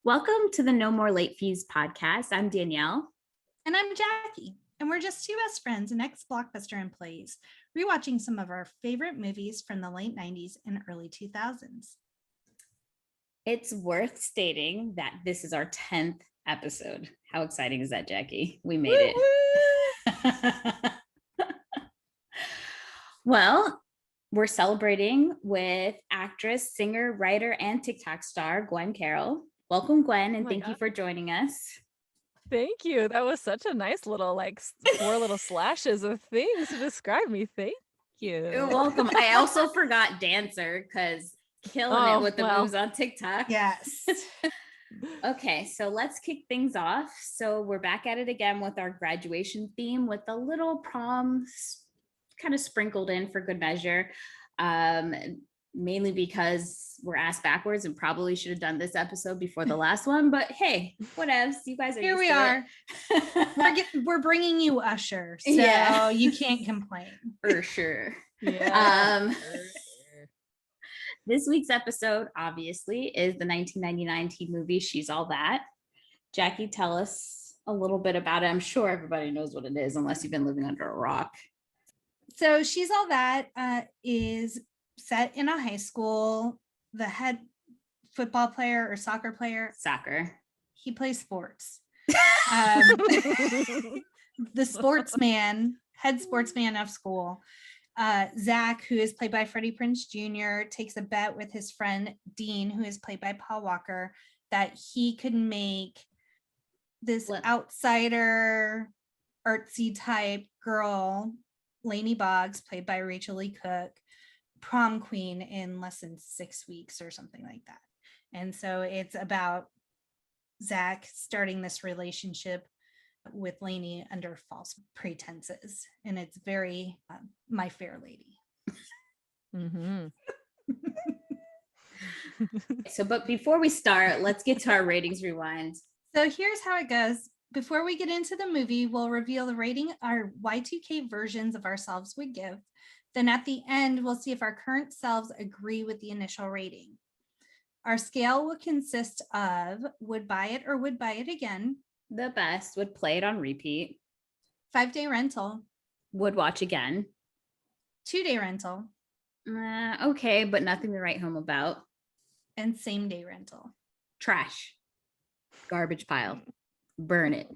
Welcome to the No More Late Fees podcast. I'm Danielle. And I'm Jackie. And we're just two best friends and ex-Blockbuster employees, rewatching some of our favorite movies from the late 90s and early 2000s. It's worth stating that this is our 10th episode. How exciting is that, Jackie? We made it. Well, we're celebrating with actress, singer, writer, and TikTok star Gwen Carole. Welcome, Gwen, and thank you for joining us. Thank you. That was such a nice little, four little slashes of things to describe me. Thank you. You're welcome. I also forgot dancer because killing it with the moves on TikTok. Yes. Okay, so let's kick things off. So we're back at it again with our graduation theme with a little prom kind of sprinkled in for good measure. Mainly because we're asked backwards and probably should have done this episode before the last one, but hey, whatevs. You guys are here. We are. We're bringing you Usher, so yeah. You can't complain for sure. Yeah. This week's episode, obviously, is the 1999 teen movie She's All That. Jackie, tell us a little bit about it. I'm sure everybody knows what it is, unless you've been living under a rock. So She's All That is set in a high school. The head football player or soccer player, he plays sports. The head sportsman of school, Zach, who is played by Freddie Prinze Jr., takes a bet with his friend Dean, who is played by Paul Walker, that he could make this outsider artsy type girl, Lainey Boggs, played by Rachael Leigh Cook, prom queen in less than 6 weeks or something like that. And so it's about Zach starting this relationship with Lainey under false pretenses, and it's very My Fair Lady. Mm-hmm. But before we start, let's get to our ratings rewind. So here's how it goes. Before we get into the movie, we'll reveal the rating our Y2K versions of ourselves would give. Then at the end, we'll see if our current selves agree with the initial rating. Our scale will consist of would buy it or would buy it again. The best, would play it on repeat. 5-day rental. Would watch again. 2-day rental. Okay, but nothing to write home about. And same-day rental. Trash. Garbage pile. Burn it.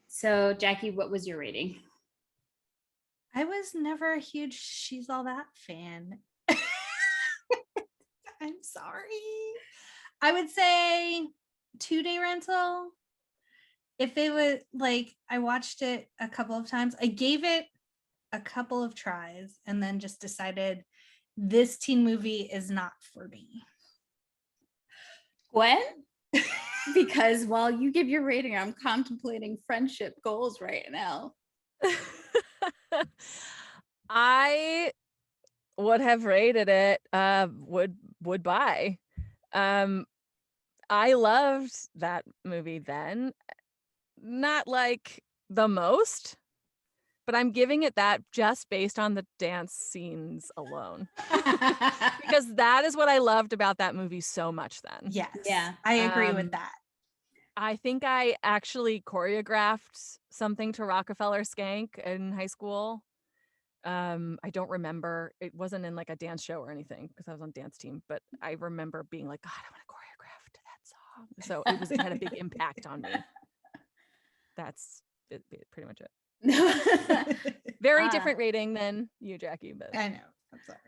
So, Jackie, what was your rating? I was never a huge She's All That fan. I'm sorry. I would say 2-day rental. If it was I watched it a couple of times. I gave it a couple of tries and then just decided this teen movie is not for me. Gwen? Because while you give your rating, I'm contemplating friendship goals right now. I would have rated it would buy. I loved that movie then, not like the most, but I'm giving it that just based on the dance scenes alone. Because that is what I loved about that movie so much then. Yes. Yeah. I agree with that. I think I actually choreographed something to Rockefeller Skank in high school. I don't remember. It wasn't in like a dance show or anything because I was on dance team, but I remember being like, God, I want to choreograph to that song. So it had a big impact on me. That's it, pretty much it. Very different rating than you, Jackie, but I know. I'm sorry.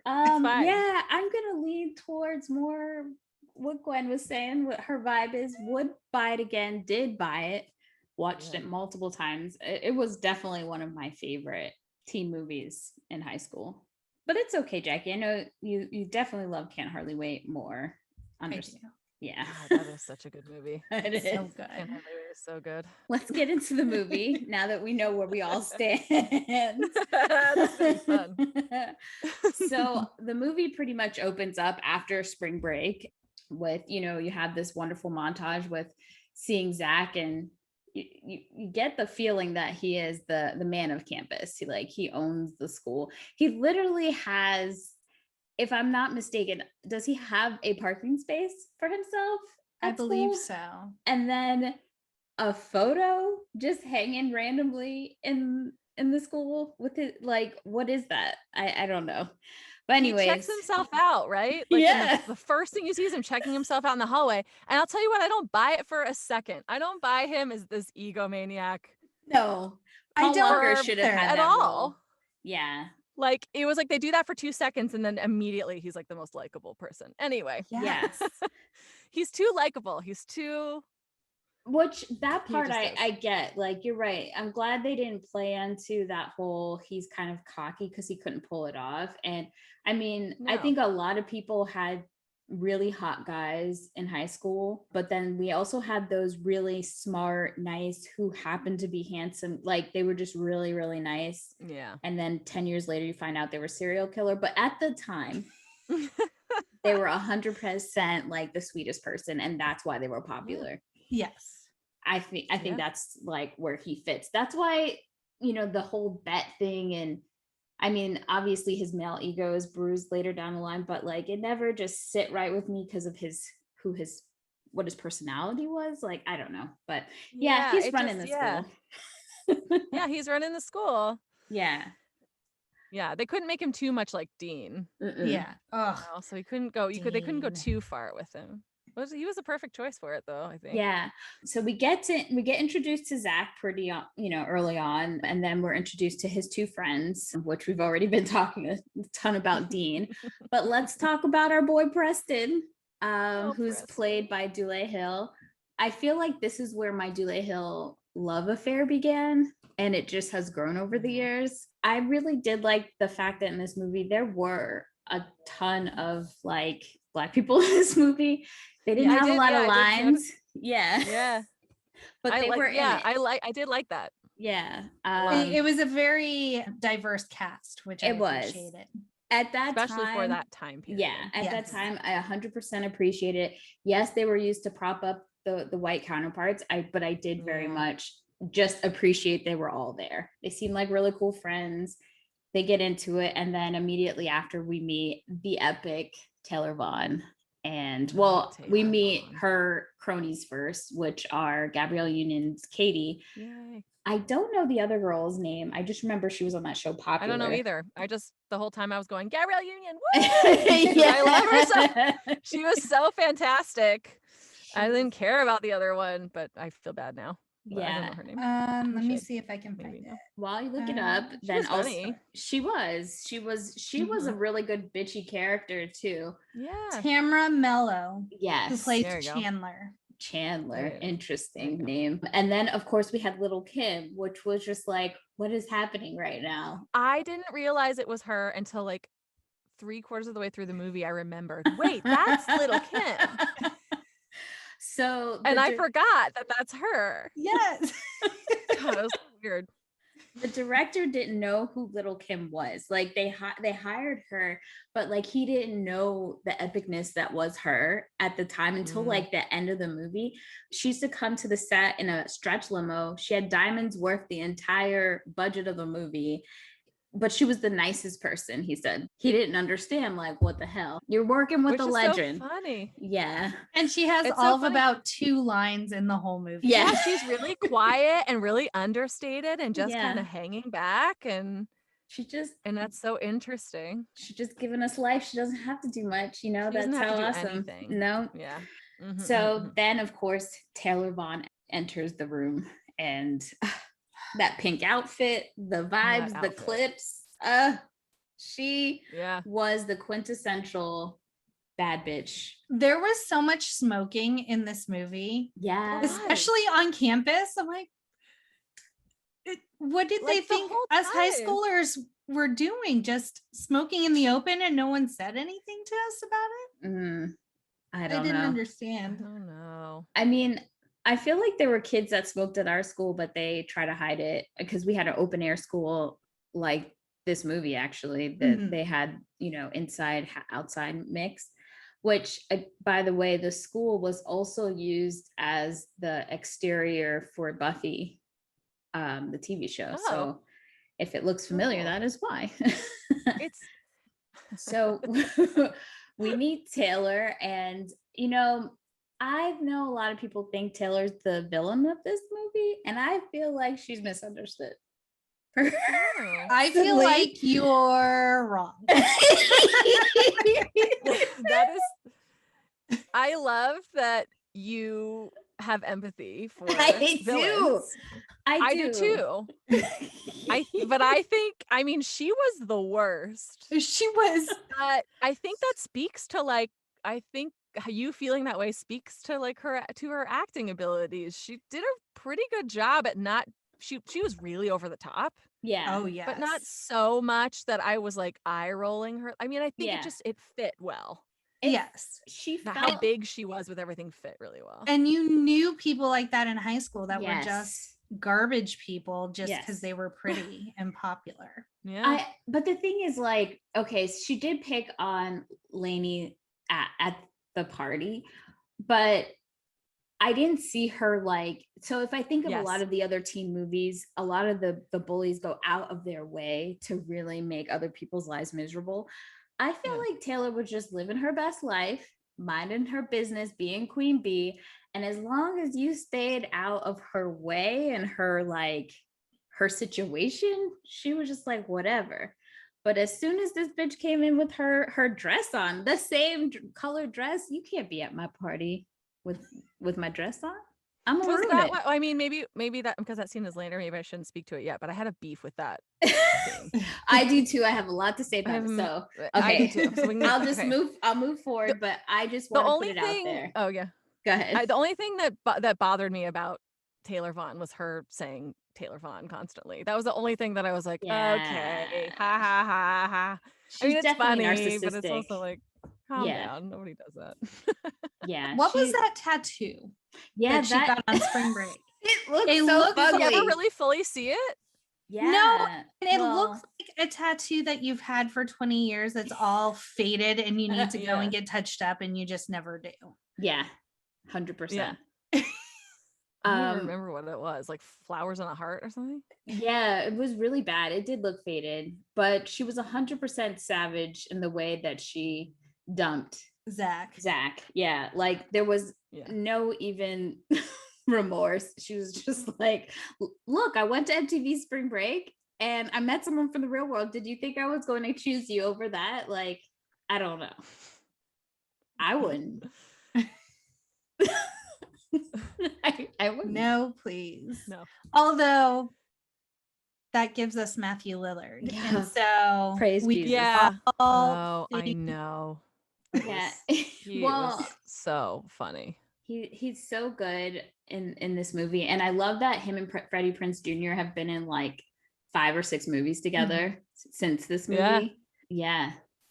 Yeah, I'm gonna lean towards more what Gwen was saying. What her vibe is, would buy it again, did buy it, watched it multiple times. It was definitely one of my favorite teen movies in high school. But it's okay, Jackie. I know you definitely love Can't Hardly Wait more. Yeah. God, that is such a good movie. It is so good. Can't Hardly Wait is so good. Let's get into the movie now that we know where we all stand. That's pretty fun. So the movie pretty much opens up after spring break with, you have this wonderful montage with seeing Zach, and you get the feeling that he is the man of campus. He owns the school. He literally has if I'm not mistaken, does he have a parking space for himself? I at believe school? so. And then a photo just hanging randomly in the school with it. Like, what is that? I don't know. But anyways, he checks himself out, right? Like yeah. the first thing you see is him checking himself out in the hallway. And I'll tell you what, I don't buy it for a second. I don't buy him as this egomaniac. No, I Paul don't Walker should have either. had At that all. role. Yeah. Like it was like they do that for 2 seconds and then immediately he's like the most likable person. Anyway, Yes. he's too likable. He's too. Which that He part just I is. get. Like, you're right. I'm glad they didn't play into that whole he's kind of cocky because he couldn't pull it off. And I mean, I No. think a lot of people had really hot guys in high school, but then we also had those really smart, nice, who happened to be handsome. Like, they were just really, really nice. Yeah. And then 10 years later, you find out they were serial killer. But at the time, they were 100% like the sweetest person, and that's why they were popular. Yes. I think Yeah. that's like where he fits. That's why, the whole bet thing, and I mean, obviously his male ego is bruised later down the line, but like it never just sit right with me because of what his personality was. Like, I don't know, but yeah, he's it running just- the yeah. school. Yeah, he's running the school. Yeah. Yeah, they couldn't make him too much like Dean. Mm-mm. Yeah. Oh, So he couldn't go. They couldn't go Dean. too far with him. He was a perfect choice for it, though. I think. Yeah. So we get introduced to Zach pretty, early on, and then we're introduced to his two friends, which we've already been talking a ton about Dean. But let's talk about our boy Preston, who's Preston. played by Dule Hill. I feel like this is where my Dule Hill love affair began, and it just has grown over the years. I really did like the fact that in this movie there were a ton of like Black people in this movie. They didn't have a lot of lines. Yeah. But they were in it. I did like that. Yeah. it was a very diverse cast, which I appreciated. At that especially time, for that time period. Yeah, at that time, I 100% appreciate it. Yes, they were used to prop up the white counterparts. But I did very much just appreciate they were all there. They seemed like really cool friends. They get into it, and then immediately after we meet the epic Taylor Vaughn. And we meet her cronies first, which are Gabrielle Union's Katie. Yay. I don't know the other girl's name. I just remember she was on that show Popular. I don't know either. The whole time I was going, Gabrielle Union. Woo! I love her so. She was so fantastic. I didn't care about the other one, but I feel bad now. But I don't know her name. Let me see if I can find it. While you look it up, then also funny. she was a really good bitchy character too. Yeah. Tamara Mello. Yes. Who plays Chandler. Interesting name. And then of course we had Little Kim, which was just like, what is happening right now? I didn't realize it was her until like 3/4 of the way through the movie. I remembered, wait, that's Little Kim. So I forgot that that's her. Yes. God, that was weird. The director didn't know who Little Kim was. Like they hired her, but like he didn't know the epicness that was her at the time until like the end of the movie. She used to come to the set in a stretch limo. She had diamonds worth the entire budget of the movie. But she was the nicest person, he said. He didn't understand, like, what the hell? You're working with a legend. So funny. Yeah. And she has all of about 2 lines in the whole movie. Yeah, she's really quiet and really understated and just kind of hanging back. And that's so interesting. She's just giving us life. She doesn't have to do much, That's how awesome. Anything. No. Yeah. So then, of course, Taylor Vaughn enters the room, and that pink outfit, the vibes, the clips. She was the quintessential bad bitch. There was so much smoking in this movie. Yeah. Especially on campus. I'm like, what did they think us high schoolers were doing? Just smoking in the open and no one said anything to us about it? I didn't understand. I don't know. I mean, I feel like there were kids that smoked at our school, but they try to hide it because we had an open air school like this movie, actually, that they had, inside, outside mix, which, by the way, the school was also used as the exterior for Buffy, the TV show. So if it looks familiar, that is why. So we meet Taylor, and I know a lot of people think Taylor's the villain of this movie, and I feel like she's misunderstood. I feel like you're wrong. That is, I love that you have empathy for I villains. I do do too. But I think, I mean, she was the worst. She was. But I think that speaks to like, I think you feeling that way speaks to like her acting abilities. She did a pretty good job at not. She was really over the top. Yeah. Oh yeah. But not so much that I was like eye rolling her. I mean, I think it fit well. Yes. She felt How big she was with everything fit really well. And you knew people like that in high school that were Yes. just garbage people just because Yes. they were pretty and popular. Yeah. But the thing is, like, okay, so she did pick on Lainey at the party, but I didn't see her like, so if I think of a lot of the other teen movies, a lot of the bullies go out of their way to really make other people's lives miserable. I feel like Taylor was just living her best life, minding her business, being queen bee. And as long as you stayed out of her way and her situation, she was just like, whatever. But as soon as this bitch came in with her dress on, the same colored dress, you can't be at my party with my dress on. I'm gonna ruin it. I mean, maybe that because that scene is later. Maybe I shouldn't speak to it yet. But I had a beef with that. I do too. I have a lot to say about it. So okay, so I'll just move. I'll move forward. But I just want to put it out there. Oh yeah, go ahead. The only thing that bothered me about Taylor Vaughn was her saying Taylor Vaughn constantly. That was the only thing that I was like, okay, ha ha ha ha. She's I mean, it's funny, narcissistic. but it's also like, calm down. Nobody does that. Yeah. What was that tattoo? Yeah, that she got on spring break. It looks ugly. Did you ever really fully see it? Yeah. No, it looks like a tattoo that you've had for 20 years that's all faded and you need to go and get touched up and you just never do. Yeah. 100%. Yeah. I don't remember what it was, like flowers on a heart or something. Yeah, it was really bad. It did look faded, but she was 100% savage in the way that she dumped Zack. Yeah, like there was no even remorse. She was just like, look, I went to MTV spring break and I met someone from the real world. Did you think I was going to choose you over that? Like, I don't know. I wouldn't. I wouldn't. No, please. No. Although that gives us Matthew Lillard. Yeah. And so praise Jesus. Yeah. I know. Yeah. He was so funny. He's so good in this movie. And I love that him and Freddie Prinze Jr. have been in like 5 or 6 movies together since this movie. Yeah.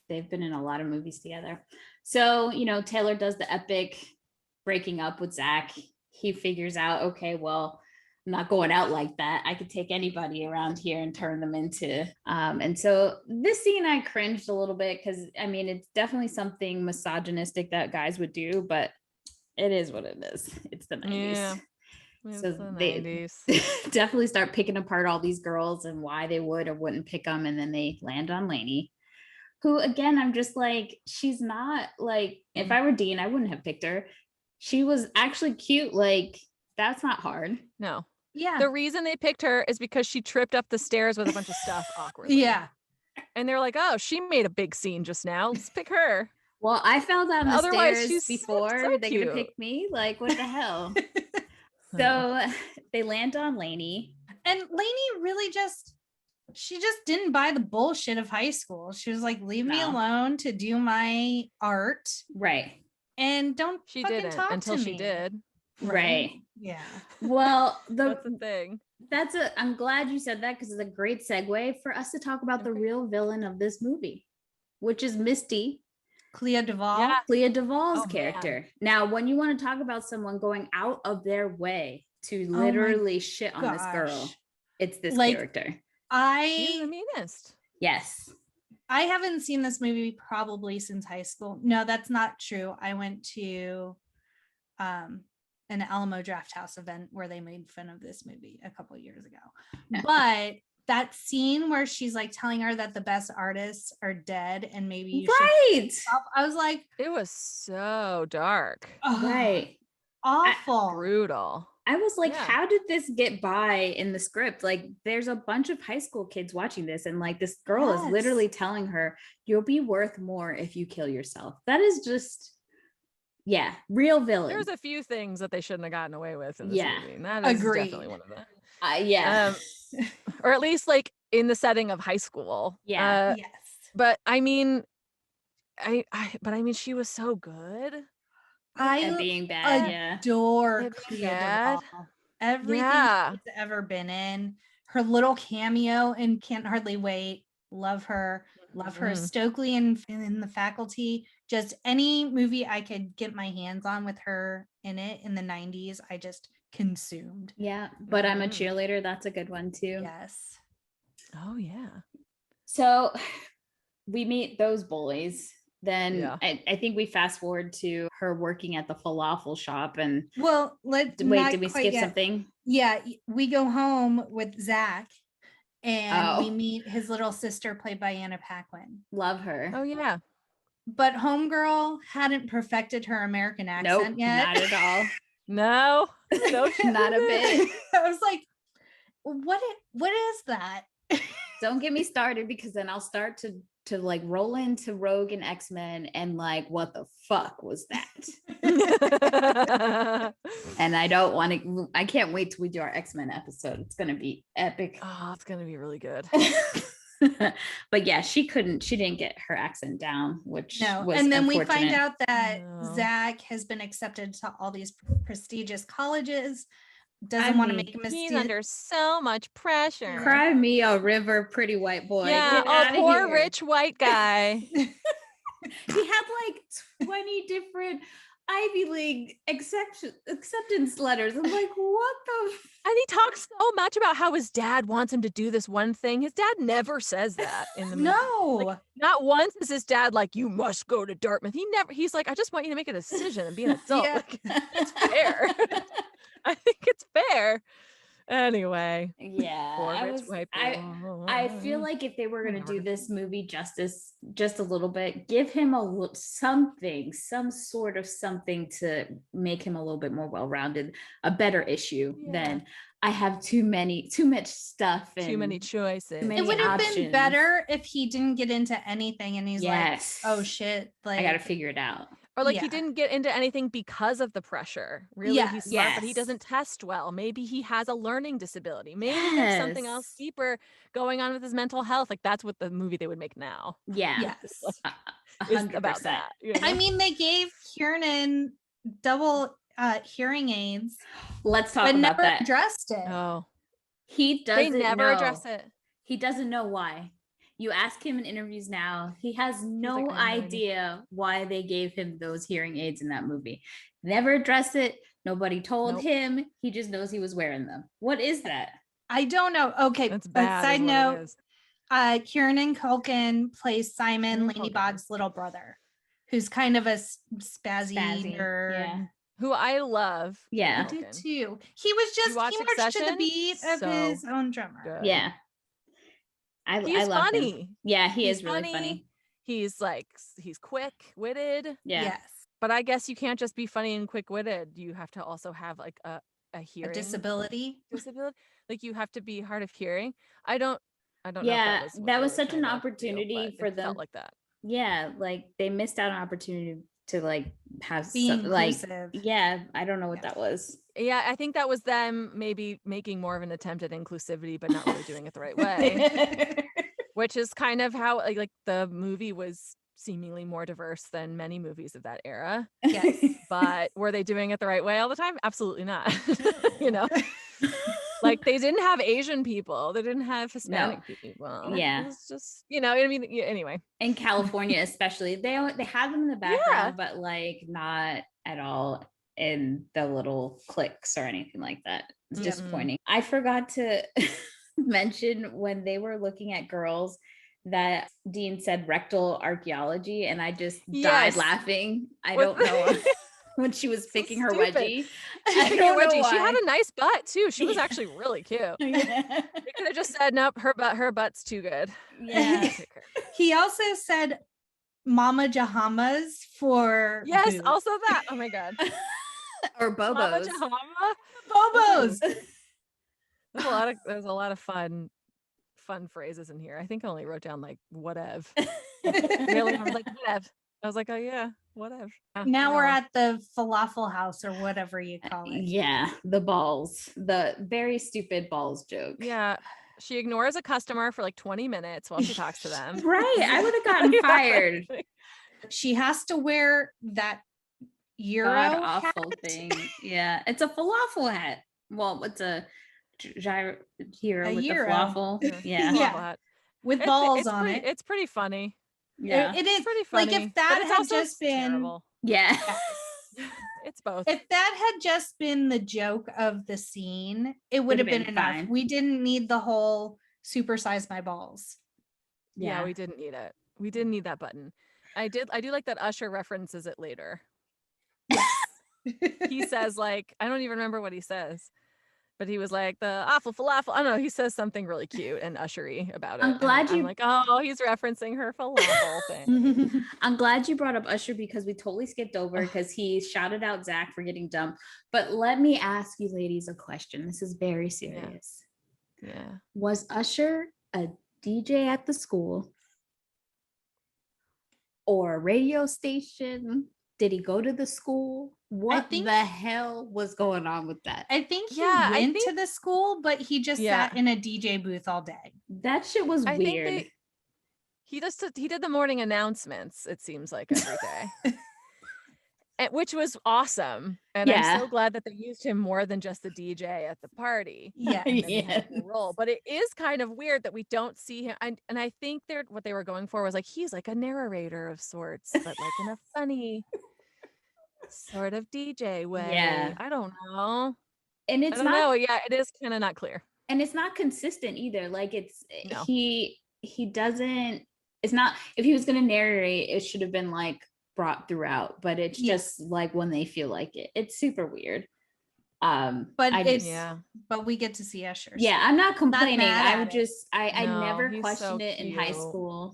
They've been in a lot of movies together. So, Taylor does the epic breaking up with Zack. He figures out, okay, well, I'm not going out like that. I could take anybody around here and turn them into. And so this scene, I cringed a little bit because, I mean, it's definitely something misogynistic that guys would do, but it is what it is. It's the 90s. Yeah. So they definitely start picking apart all these girls and why they would or wouldn't pick them. And then they land on Lainey, who, again, I'm just like, she's not like, if I were Dean, I wouldn't have picked her. She was actually cute. Like, that's not hard. No. Yeah. The reason they picked her is because she tripped up the stairs with a bunch of stuff awkwardly. Yeah. And they're like, oh, she made a big scene just now. Let's pick her. Well, I fell down the stairs before so they could pick me. Like, what the hell? So they land on Lainey. And Lainey really she just didn't buy the bullshit of high school. She was like, leave me alone to do my art. Right. And don't she fucking didn't talk until to she me. did. Right. Yeah. Well, that's the thing. I'm glad you said that because it's a great segue for us to talk about the real villain of this movie, which is Misty. Clea Duvall. Yeah. Clea Duvall's character. Man. Now, when you want to talk about someone going out of their way to literally shit on this girl, it's this character. She's the meanest. Yes. I haven't seen this movie probably since high school. No, that's not true. I went to an Alamo Draft House event where they made fun of this movie a couple of years ago. But that scene where she's like telling her that the best artists are dead and maybe you Right. should stop, I was like, It was so dark. oh, Right. awful. Brutal. I was like, Yeah. how did this get by in the script? Like, there's a bunch of high school kids watching this, and like this girl is Yes. literally telling her, you'll be worth more if you kill yourself. That is just, yeah, real villain. There's a few things that they shouldn't have gotten away with in this Yeah. movie. And that is Agreed. definitely one of them. Yeah. Or at least like in the setting of high school. Yeah. Yes. But I mean, but I mean, she was so good. And being bad, yeah. adore It Clea bad. Duvall. Everything Yeah. she's ever been in. Her little cameo in Can't Hardly Wait. Love her. Love her. Mhm. Stokely in The Faculty. Just any movie I could get my hands on with her in it in the 90s, I just consumed. Yeah. But I'm a Mhm. cheerleader. That's a good one too. Yes. Oh yeah. So we meet those boys. Then Yeah. I think we fast forward to her working at the falafel shop. And Well, wait, did we skip something? Yeah, we go home with Zach and we Oh. meet his little sister played by Anna Paquin. Love her. Oh yeah. But Homegirl hadn't perfected her American accent Nope, yet. not at all. No. No. she Not a didn't. bit. I was like, what is that? Don't get me started, because then I'll start to like roll into Rogue and X-Men and like, what the fuck was that? And I don't want to, I can't wait till we do our X-Men episode. It's going to be epic. Oh, it's gonna be really good. But yeah, she didn't get her accent down, which No. was And then we find unfortunate. out that No. Zach has been accepted to all these prestigious colleges, doesn't I want to mean, make a He's mistake. under so much pressure. Cry me a river, pretty white boy. Yeah. Get Oh, outta poor here. rich white guy. He had like 20 different Ivy League acceptance letters. I'm like, what the? And he talks so much about how his dad wants him to do this one thing. His dad never says that in the movie. No. Like, not once is his dad like, you must go to Dartmouth. He's like, I just want you to make a decision and be an adult. Yeah. Like, it's fair. I think it's fair. Anyway. Yeah, Poor rich white I feel boy. like if they were going to do Whatever. this movie justice just a little bit, give him something, some sort of something to make him a little bit more well-rounded, a better issue Yeah. than I have too much stuff and Too many choices. many It would have been options. better if he didn't get into anything and he's Yes. like, oh shit. Like I got to figure it out. Or like Yeah. he didn't get into anything because of the pressure. Really, he's Yes. smart, but he Yes. doesn't test well. Maybe he has a learning disability. Maybe there's something else Yes. deeper going on with his mental health. Like that's what the movie they would make now. Yeah. yes. Is 100%. about that. You I know? mean, they gave Kiernan double hearing aids, Let's talk but about never that. addressed it. Oh, He they doesn't never know. address it. He doesn't know why. You ask him in interviews now, he has no like, "I have no idea why they gave him those hearing aids in that movie. Never address it. Nobody told Nope. him. He just knows he was wearing them. What is that? I don't know. Okay, That's a bad. side is what it note, is. Kiernan Culkin plays Simon, Kieran Laney Culkin. Boggs' little brother, who's kind of a spazzy nerd. Yeah. Who I love. Yeah. I Culkin. did too. He was just watch he marched to the Succession? beat of So his own drummer. good. Yeah. I He's love him. funny. Yeah, he He's is really funny. He's like he's quick-witted. Yeah. Yes. But I guess you can't just be funny and quick-witted. You have to also have like a A hearing disability. Like you have to be hard of hearing. I don't know. Yeah, If that was, what that they was were such an trying to do, opportunity but for it them. felt like that. Yeah, like they missed out on opportunity to like have Be like inclusive. yeah, I don't know what Yeah. that was. Yeah, I think that was them maybe making more of an attempt at inclusivity, but not really doing it the right way. Which is kind of how like the movie was seemingly more diverse than many movies of that era. Yes. But were they doing it the right way all the time? Absolutely not. You know, like they didn't have Asian people, they didn't have Hispanic people. Yeah. It was just, you know, I mean, anyway. In California especially, they had them in the background, but like not at all in the little cliques or anything like that. It's Mm-mm. disappointing. I forgot to mention when they were looking at girls that Dean said rectal archaeology, and I just died Yes. laughing. I With- don't know. when she was picking her stupid. wedgie. She's I picking a don't know wedgie. She had why. a nice butt too. She was actually really cute. Yeah. They could have just said, nope, her butt's too good. Yeah. Take her. He also said Mama Jahamas for Yes, boots. also that. Oh my god. Or Mama Bobos. Jahama. Bobos. There's a lot of fun phrases in here. I think I only wrote down like whatever. Really, I was like whatever. I was like, oh yeah, whatever. Now we're at the falafel house or whatever you call it. Yeah, the balls, the very stupid balls joke. Yeah, she ignores a customer for like 20 minutes while she talks to them. Right, I would have gotten fired. She has to wear that Euro God awful hat. thing. Yeah, it's a falafel hat. Well, it's a gyro hero A with gyro. the falafel. Yeah. Yeah. With balls on it. It's pretty funny. Yeah. It is Pretty like funny. if that but it's had also just been terrible. Yeah. It's both. if that had just been the joke of the scene, it would have been enough. fine. We didn't need the whole supersize my balls. Yeah, we didn't need it. We didn't need that button. I do like that Usher references it later. He says like, I don't even remember what he says, but he was like the awful falafel. I don't know. He says something really cute and ushery about it. I'm glad I'm like, oh, he's referencing her falafel thing. I'm glad you brought up Usher because we totally skipped over because he shouted out Zack for getting dumped. But let me ask you ladies a question. This is very serious. Yeah. Was Usher a DJ at the school or a radio station? Did he go to the school? What the hell was going on with that? I think he Yeah, I went think- to the school, but he just sat in a DJ booth all day. That shit was I think weird. he did the morning announcements, it seems like, every day. Which was awesome. And I'm so glad that they used him more than just the DJ at the party. Yeah. And then he had a role. But it is kind of weird that we don't see him. And I think what they were going for was like, he's like a narrator of sorts, but like in a funny sort of DJ way. Yeah. I don't know. And it's I don't not know. Yeah, it is kind of not clear. and it's not consistent either. Like No. he doesn't, it's not, if he was going to narrate, it should have been like brought throughout, but it's just like when they feel like it. It's super weird. But but we get to see Usher. Yeah, I'm not complaining. mad I at would it. just I No, never he's questioned so it in high cute. school.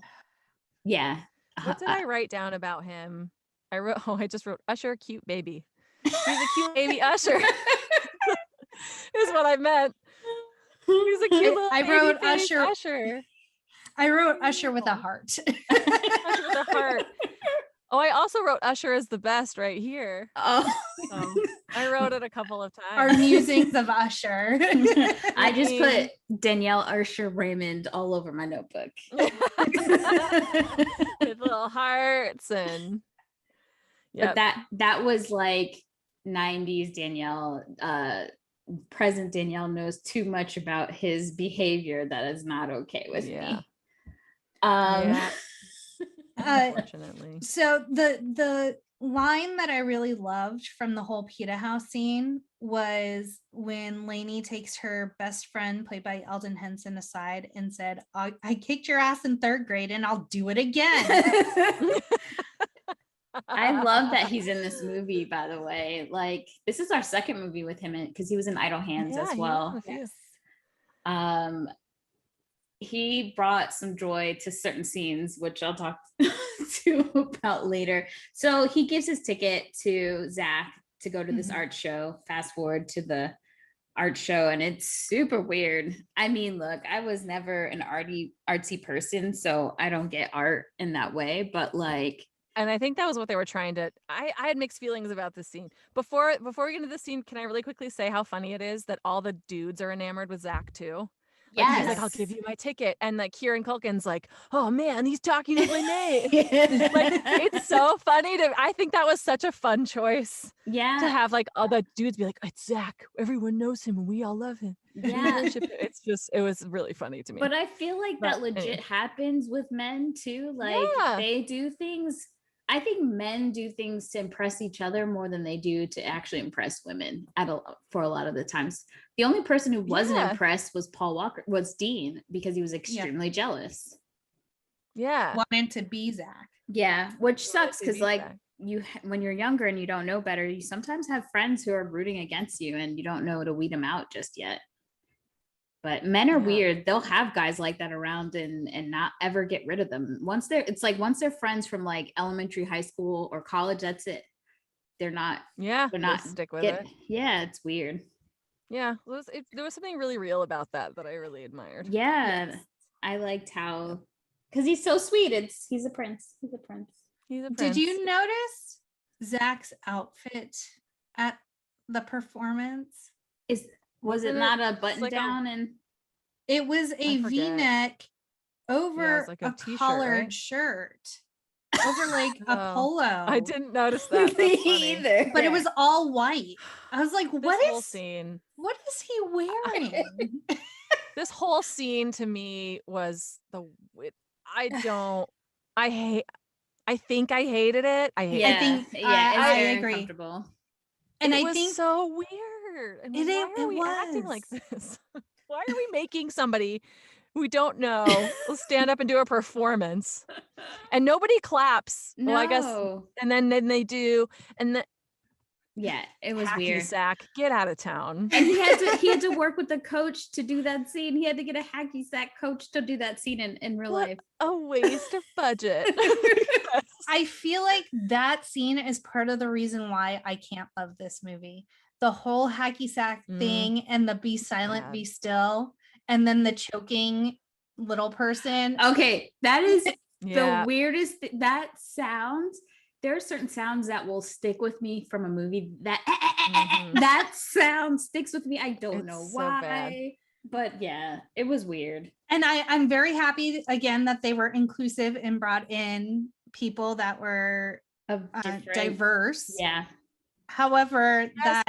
Yeah. What did I write down about him? I just wrote Usher, cute baby. He's a cute baby Usher. Is what I meant. He's a cute little I baby wrote face Usher. I wrote Usher with a heart. Usher with a heart. Oh, I also wrote Usher is the best right here. Oh. I wrote it a couple of Our times. musings of Usher. I just put Danielle Usher Raymond all over my notebook. With little hearts and But that was like 90s Danielle. Present Danielle knows too much about his behavior that is not okay with me. Unfortunately. So the line that I really loved from the whole pita house scene was when Lainey takes her best friend, played by Eldon Henson, aside and said, I kicked your ass in 3rd grade and I'll do it again. I love that he's in this movie, by the way. Like, this is our 2nd movie with him because he was in Idle Hands as well. He brought some joy to certain scenes, which I'll talk to about later. So he gives his ticket to Zack to go to this art show. Fast forward to the art show, and it's super weird. I mean, look, I was never an artsy person, so I don't get art in that way, but like, and I think that was what they were trying to. I had mixed feelings about this scene. Before we get into the scene, can I really quickly say how funny it is that all the dudes are enamored with Zack too? Like, he's like, I'll give you my ticket. And like Kieran Culkin's like, oh man, he's talking with my name. Like, it's so funny I think that was such a fun choice. Yeah. To have like all the dudes be like, it's Zack. Everyone knows him and we all love him. Yeah. It was really funny to me. But I feel like that legit happens with men too. Like they do things. I think men do things to impress each other more than they do to actually impress women for a lot of the times. The only person who wasn't impressed was Dean, because he was extremely jealous. Yeah. Wanted to be Zack. Yeah, which sucks because like when you're younger and you don't know better, you sometimes have friends who are rooting against you and you don't know to weed them out just yet. But men are weird. They'll have guys like that around and not ever get rid of them. Once they're friends from like elementary, high school, or college, that's it. They're not stick with it. Yeah, it's weird. Yeah, there was something really real about that I really admired. Yeah, yes. I liked how, because he's so sweet. He's a prince. He's a prince. Did you notice Zach's outfit at the performance? Was it not a button down? And it was a V-neck over like a collared shirt. Over like a polo. I didn't notice that. either. But it was all white. I was like, what is he wearing? This whole scene to me was I think I hated it. I agree. And I think so weird. And why are we acting like this? Why are we making somebody we don't know stand up and do a performance and nobody claps? No. Well, I guess, and then they do, and then it was weird. Sack, get out of town. And he had to work with the coach to do that scene. He had to get a hacky sack coach to do that scene in real life. A waste of budget. I feel like that scene is part of the reason why I can't love this movie. The whole hacky sack thing and the be silent, be still, and then the choking little person. Okay, that is the weirdest. That sounds. There are certain sounds that will stick with me from a movie. That sound sticks with me. I don't know why, but yeah, it was weird. And I'm very happy again that they were inclusive and brought in people that were diverse. Yeah. However, it's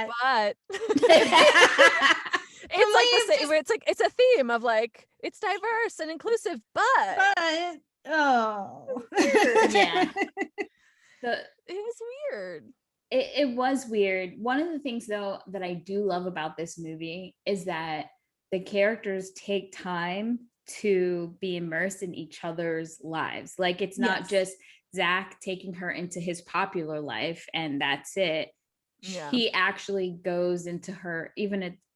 a theme of like it's diverse and inclusive, but yeah. It was weird. It was weird. One of the things though that I do love about this movie is that the characters take time to be immersed in each other's lives. Like it's not just Zach taking her into his popular life and that's it. Yeah. He actually goes into her,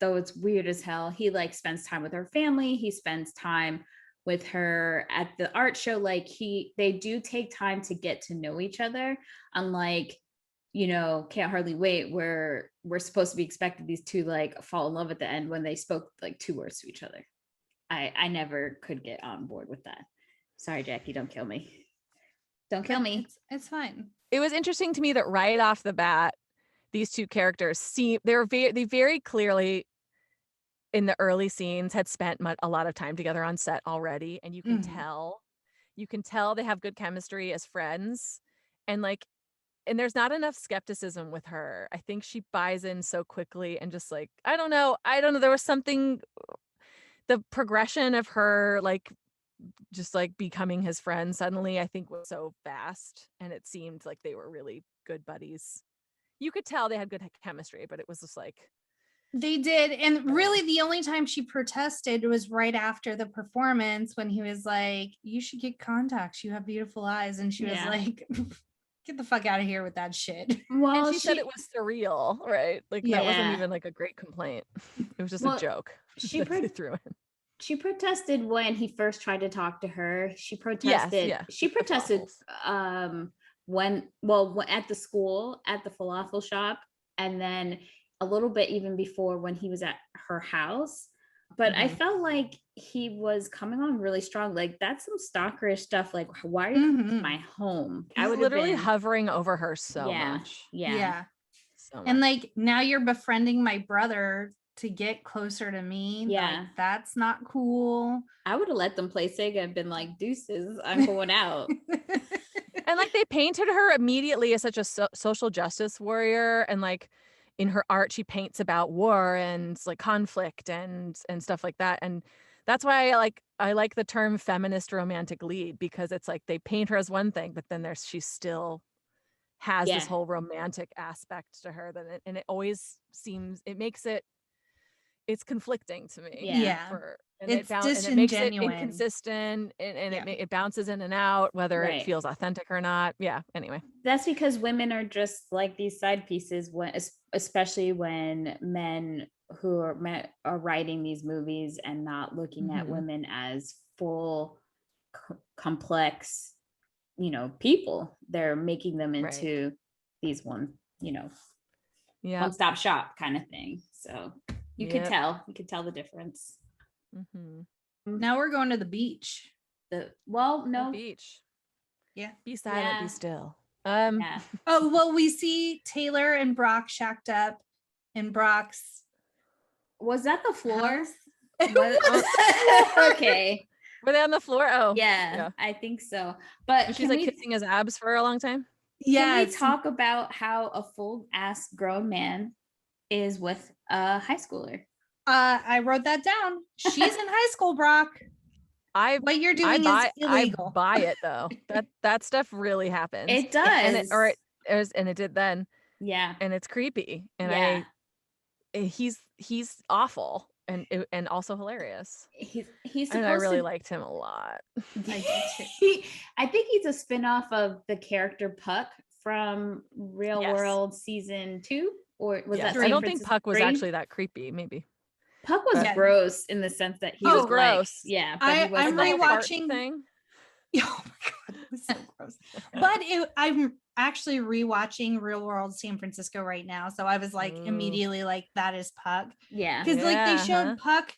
though it's weird as hell. He like spends time with her family. He spends time with her at the art show. Like they do take time to get to know each other. Unlike, Can't Hardly Wait, where we're supposed to be expected these two like fall in love at the end when they spoke like 2 words to each other. I never could get on board with that. Sorry, Jackie, don't kill me. Don't kill me. It's fine. It was interesting to me that right off the bat, these two characters they very clearly in the early scenes had spent a lot of time together on set already. And you can tell they have good chemistry as friends. And there's not enough skepticism with her. I think she buys in so quickly and just like, I don't know. There was something, the progression of her, just like becoming his friend suddenly, I think was so fast. And it seemed like they were really good buddies. You could tell they had good chemistry, but it was just like, they did. And really the only time she protested was right after the performance when he was like, you should get contacts. You have beautiful eyes. And she was like, get the fuck out of here with that shit. Well, and she said it was surreal, right? Like that wasn't even like a great complaint. It was just a joke. She threw in. She protested when he first tried to talk to her. She protested. She protested when at the school, at the falafel shop, and then a little bit even before when he was at her house. But I felt like he was coming on really strong. Like that's some stalkerish stuff. Like, why are you in my home? I was literally hovering over her so much. Yeah. So much. And like now you're befriending my brother to get closer to me. Yeah. Like, that's not cool. I would have let them play Sega and been like, deuces, I'm going out. And like they painted her immediately as such a social justice warrior. And like in her art, she paints about war and like conflict and stuff like that. And that's why I like the term feminist romantic lead, because it's like they paint her as one thing, but then she still has this whole romantic aspect to her and it always seems, it's conflicting to me. Yeah. And It's and it makes it disingenuine. inconsistent, and Yeah. it bounces in and out, whether Right. it feels authentic or not. Yeah. Anyway. That's because women are just like these side pieces when, especially when men who are writing these movies and not looking at Mhm. women as full complex, people. They're making them Right. into these Yeah. one-stop shop kind of thing. So you could Yep. tell the difference. Mhm. Now we're going to the beach. The No. beach. Yeah. Be silent, Yeah. be still. Yeah. Oh, well, we see Taylor and Brock shacked up in Brock's Was that the floor? house. Okay. Were they on the floor? Oh, Yeah, I think so. But and she's like kissing his abs for a long time. Can we talk about how a full ass grown man is with a high schooler? I wrote that down. She's in high school, Brock. What you're doing is illegal. I buy it though. That stuff really happens. It does. And it did then. Yeah. And it's creepy. And yeah. he's awful and also hilarious. He's and I really liked him a lot. I think he's a spinoff of the character Puck from Real World season 2, or was that? I don't think Puck was actually that creepy. Maybe Puck was gross in the sense that he was gross. Yeah, but he was I'm rewatching thing. Oh my god, it was so gross. But I'm actually rewatching Real World San Francisco right now, so I was like immediately like, that is Puck. Yeah, because like they showed Puck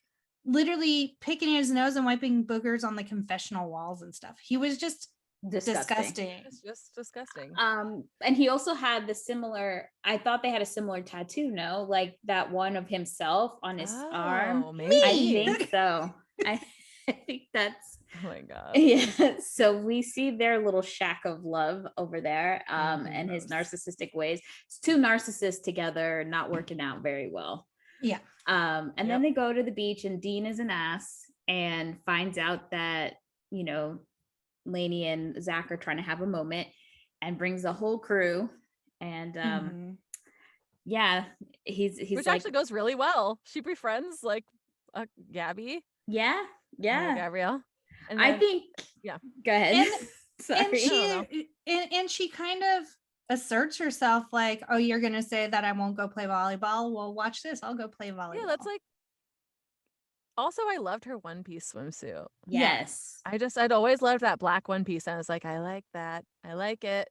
literally picking his nose and wiping boogers on the confessional walls and stuff. He was just disgusting. It's just disgusting. And he also had the similar. I thought they had a similar tattoo. No, like that one of himself on his arm. Maybe. I think so. I think that's. Oh my god. Yeah. So we see their little shack of love over there, and his narcissistic ways. It's two narcissists together, not working out very well. Yeah. And then they go to the beach, and Dean is an ass and finds out that Lainey and Zach are trying to have a moment, and brings the whole crew. And yeah, he's which like, actually goes really well. She befriends like Gabby. Yeah. Gabrielle. And I think. Yeah. Go ahead. And she kind of asserts herself like, oh, you're gonna say that I won't go play volleyball? Well, watch this. I'll go play volleyball. Yeah, that's like. Also, I loved her one piece swimsuit. Yes. I'd always loved that black one piece. I was like, I like that. I like it.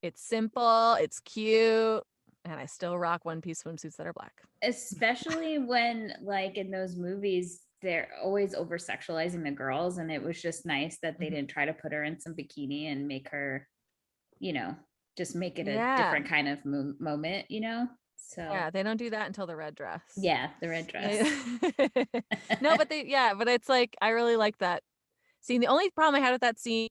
It's simple. It's cute. And I still rock one piece swimsuits that are black. Especially when, like, in those movies, they're always over sexualizing the girls. And it was just nice that they didn't try to put her in some bikini and make her, just make it a different kind of moment, So yeah, they don't do that until the red dress. Yeah, the red dress. No, but but it's like, I really like that scene. The only problem I had with that scene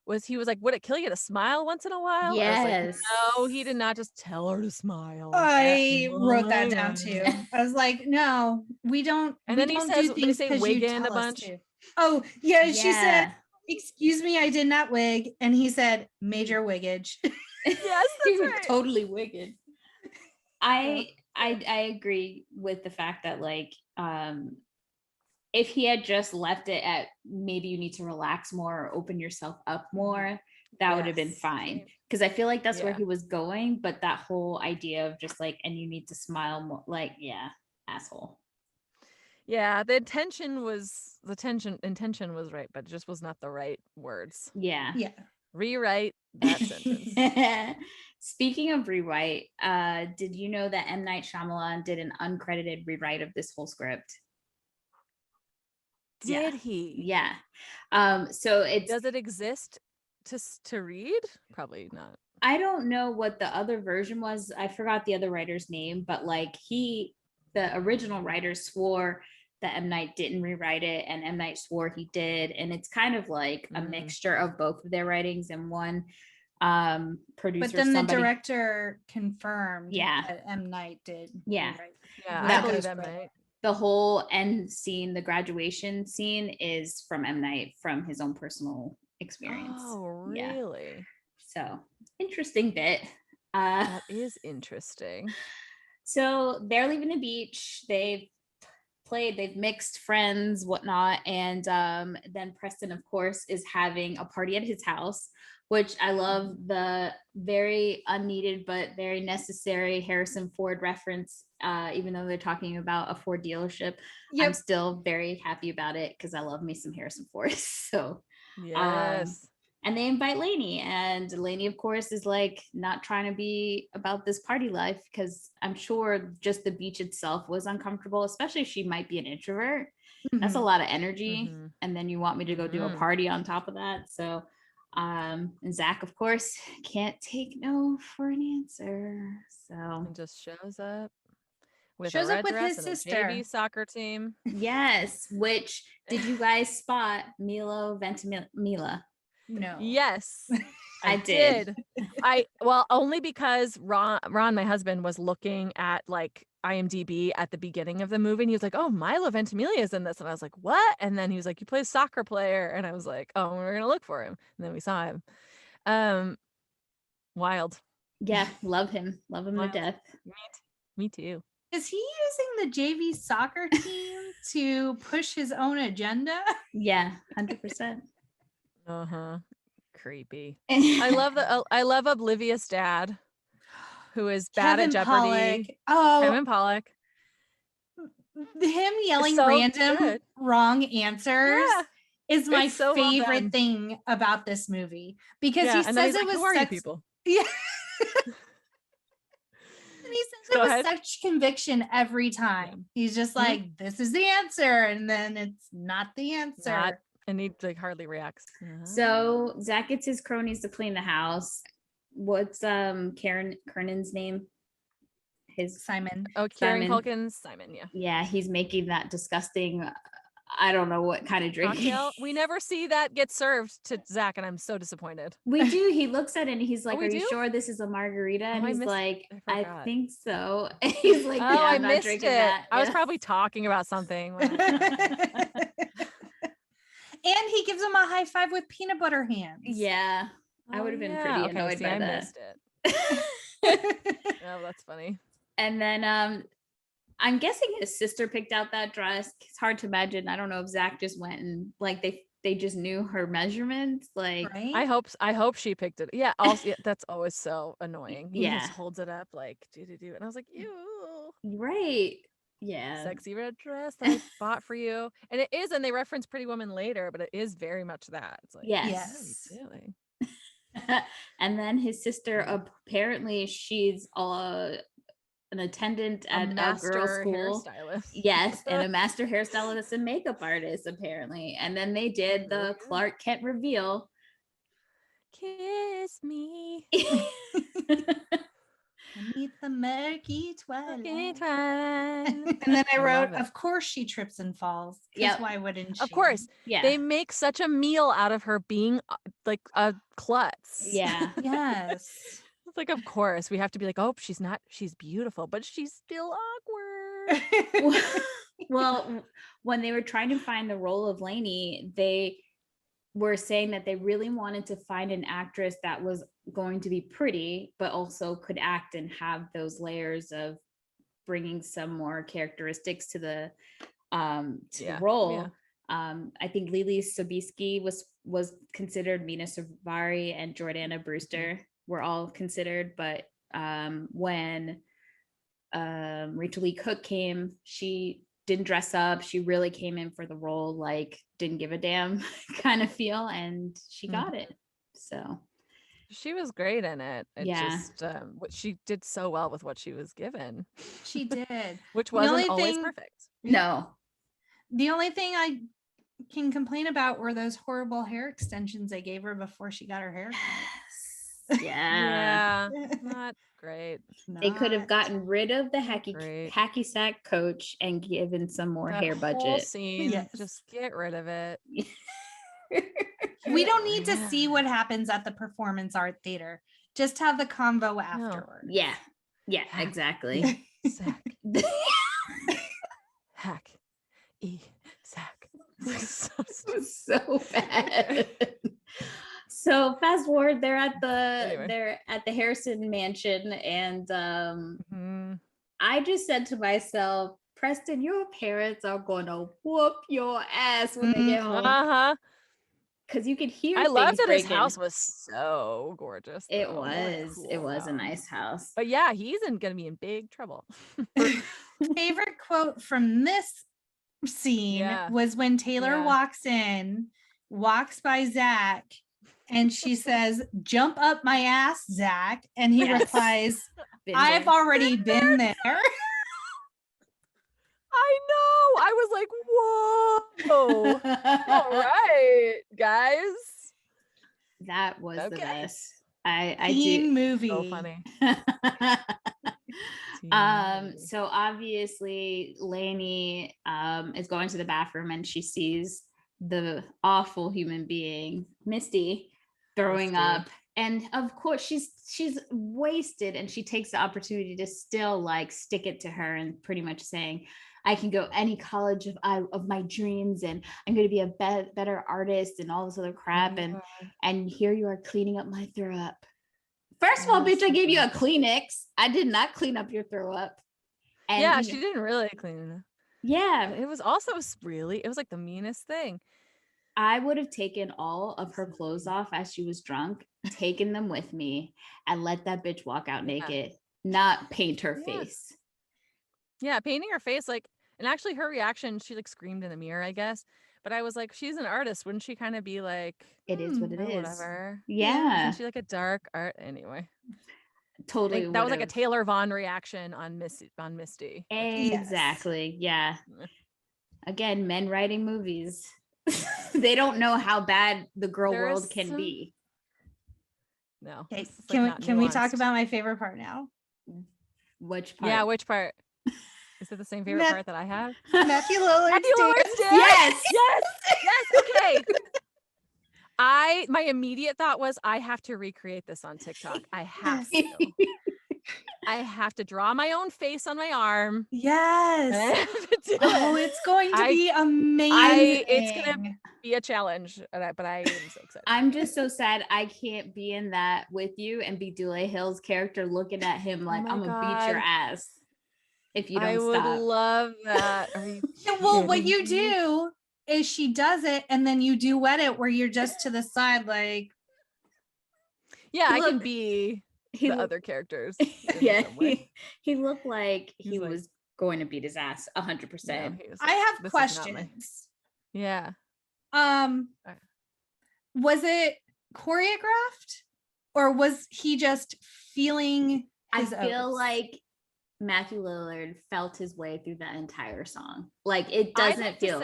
was he was like, would it kill you to smile once in a while? Yes. I was like, no, he did not just tell her to smile. I wrote that down too. I was like, no, we don't. And then he says, they say wiggin' a bunch. Oh yeah, she said, excuse me, I did not wig. And he said, major wiggage. Yes, that's right. Totally wigged. I agree with the fact that, like, if he had just left it at maybe you need to relax more or open yourself up more, that would have been fine. Because I feel like that's where he was going. But that whole idea of just like, and you need to smile more, like, asshole. Yeah, the intention was right, but it just was not the right words. Yeah. Rewrite that sentence. Speaking of rewrite, did you know that M. Night Shyamalan did an uncredited rewrite of this whole script? Did he? Yeah. So does it exist to read? Probably not. I don't know what the other version was. I forgot the other writer's name, but like the original writer swore that M. Night didn't rewrite it, and M. Night swore he did. And it's kind of like a mixture of both of their writings in one. Producer, but then the director confirmed that M. Night did. I believe M. Night. The whole end scene, the graduation scene, is from M. Night, from his own personal experience. Oh, really? Yeah. So interesting bit. That is interesting. So they're leaving the beach. They've they've mixed friends, whatnot. And then Preston, of course, is having a party at his house, which I love, the very unneeded but very necessary Harrison Ford reference. Even though they're talking about a Ford dealership, I'm still very happy about it because I love me some Harrison Ford. So Yes. and they invite Lainey, and Lainey, of course, is like not trying to be about this party life because I'm sure just the beach itself was uncomfortable, especially if she might be an introvert. That's a lot of energy. And then you want me to go do a party on top of that. So, and Zack, of course, can't take no for an answer. So And just shows up with Shows a up red with dress his and a sister. JV soccer team. yes, which did you guys spot Milo Ventimiglia? No. Yes, I did. Well, only because Ron, my husband, was looking at like IMDb at the beginning of the movie, and he was like, "Oh, Milo Ventimiglia is in this," and I was like, "What?" And then he was like, "You play a soccer player," and I was like, "Oh, we're gonna look for him," and then we saw him. Wild. Yeah, love him to death. Me too. Is he using the JV soccer team to push his own agenda? Yeah, 100%. Creepy. I love Oblivious dad, who is bad Kevin at Jeopardy. Pollak. Oh, Kevin Pollak. Him yelling So random good. wrong answers is my it's so well favorite done. thing about this movie because Yeah, he and then says he's it like, was "Who are you such people?" yeah. And he says it Go with ahead. such conviction every time. He's just like, "This is the answer," and then it's not the answer. And he like hardly reacts. So Zack gets his cronies to clean the house. What's Kernan's name? His Simon. Oh, Kieran Simon. Culkin's Simon. Yeah. Yeah, he's making that disgusting. I don't know what kind of drink. Cocktail. We never see that get served to Zack, and I'm so disappointed. We do. He looks at it and he's like, we "Are do? you sure this is a margarita?" And he's like, I "I forgot. think so." And he's like, Oh, "Yeah, I I'm not missed drinking it. that." I was Yeah. probably talking about something. And he gives him a high five with peanut butter hands. Yeah, I would have been pretty annoyed by I that. missed it. Oh, that's funny. And then I'm guessing his sister picked out that dress. It's hard to imagine. I don't know if Zack just went and like they just knew her measurements. Like, right? I hope she picked it. Yeah, also that's always so annoying. He Yeah. just holds it up like do. And I was like, ew. Right. Yeah. Sexy red dress that I bought for you. And it is, and they reference Pretty Woman later, but it is very much that. It's like, Yes. what are you doing? And then his sister, apparently she's an attendant at a girls' school. Hairstylist. Yes, and a master hairstylist and makeup artist, apparently. And then they did the Clark Kent reveal. Kiss me. Beneath the murky twilight. And then I wrote, of course she trips and falls. Yep. Why wouldn't she? Of course. Yeah. They make such a meal out of her being like a klutz. Yeah. Yes. It's like, of course, we have to be like, oh, she's beautiful, but she's still awkward. Well, when they were trying to find the role of Lainey, they were saying that they really wanted to find an actress that was going to be pretty, but also could act and have those layers of bringing some more characteristics to the role. Yeah. I think Lily Sobieski was considered, Mina Savari and Jordana Brewster were all considered, but when Rachael Leigh Cook came, she didn't dress up. She really came in for the role, like didn't give a damn kind of feel, and she got it. So she was great in it. It just what she did so well with what she was given. She did. Which wasn't always perfect. No. The only thing I can complain about were those horrible hair extensions they gave her before she got her hair cut. Yeah. Not great. They could have gotten rid of the hacky sack coach and given some more hair budget. Whole scene, just get rid of it. We don't need to see what happens at the performance art theater. Just have the convo afterwards. Yeah. Yeah, exactly. Sack. Hack. Sack. So bad. So fast forward, they're at the Harrison mansion, and I just said to myself, Preston, your parents are gonna whoop your ass when they get home. Uh-huh. Because you could hear I things loved that his breaking. house was so gorgeous. It though. was. Cool It was a house. nice house. But yeah, he's gonna be in big trouble. Favorite quote from this scene was when Taylor walks by Zach, and she says, "Jump up my ass, Zach," and he replies, "I've already been there." I know. I was like, whoa. All right, guys. That was the best. Teen movie. So funny. So obviously Lainey is going to the bathroom and she sees the awful human being Misty throwing up, and of course she's wasted, and she takes the opportunity to still like stick it to her and pretty much saying, I can go any college of my dreams, and I'm going to be a better artist and all this other crap. And here you are cleaning up my throw up. First of all, bitch, I gave you a Kleenex. I did not clean up your throw up. And yeah, she didn't really clean it up. Yeah. It was also it was like the meanest thing. I would have taken all of her clothes off as she was drunk, taken them with me, and let that bitch walk out naked, not paint her face. Yeah, painting her face, like, and actually her reaction, she like screamed in the mirror, I guess. But I was like, she's an artist. Wouldn't she kind of be like, it is what it is. Whatever. Yeah. Isn't she like a dark art? Anyway. Totally. That was like a Taylor Vaughn reaction on Misty. Exactly. Yes. Yeah. Again, men writing movies. They don't know how bad the girl world can be. No. Okay. Can we talk about my favorite part now? Which part? Yeah, which part? Is it the same favorite part that I have? Matthew Lillard's dance. Yes. Okay. My immediate thought was, I have to recreate this on TikTok. I have to. I have to draw my own face on my arm. Yes. It's going to be amazing. It's going to be a challenge, but I am so excited. I'm just so sad I can't be in that with you and be Dule Hill's character looking at him like, I'm going to beat your ass if you don't stop. I would love that. Are you well, what you do is she does it and then you duet it where you're just to the side like. Yeah, I can be the other characters. Yeah, he looked like he was going to beat his ass 100%. No, I have questions. Yeah. Was it choreographed or was he just feeling his I feel like Matthew Lillard felt his way through that entire song. Like it doesn't feel.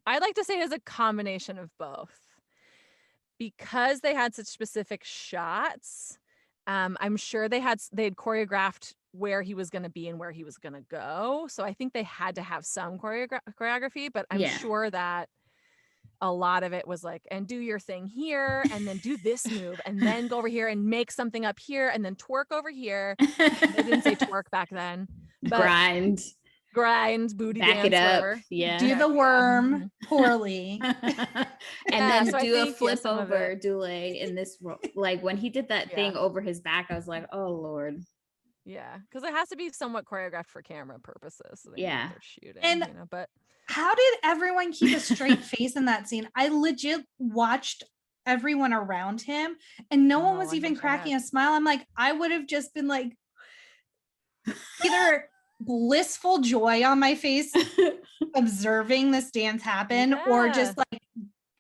I'd like to say it's a combination of both. Because they had such specific shots, I'm sure they'd choreographed where he was going to be and where he was going to go. So I think they had to have some choreography, but I'm sure that a lot of it was like, and do your thing here, and then do this move, and then go over here and make something up here, and then twerk over here. They didn't say twerk back then. But grind, booty back dance, it up. whatever. Yeah. Do the worm poorly. And then so do a flip over Dule in this role. Like when he did that thing over his back, I was like, oh Lord. Yeah, because it has to be somewhat choreographed for camera purposes. So they're shooting, and but how did everyone keep a straight face in that scene? I legit watched everyone around him and no one was even cracking a smile. I'm like, I would have just been like either blissful joy on my face observing this dance happen or just like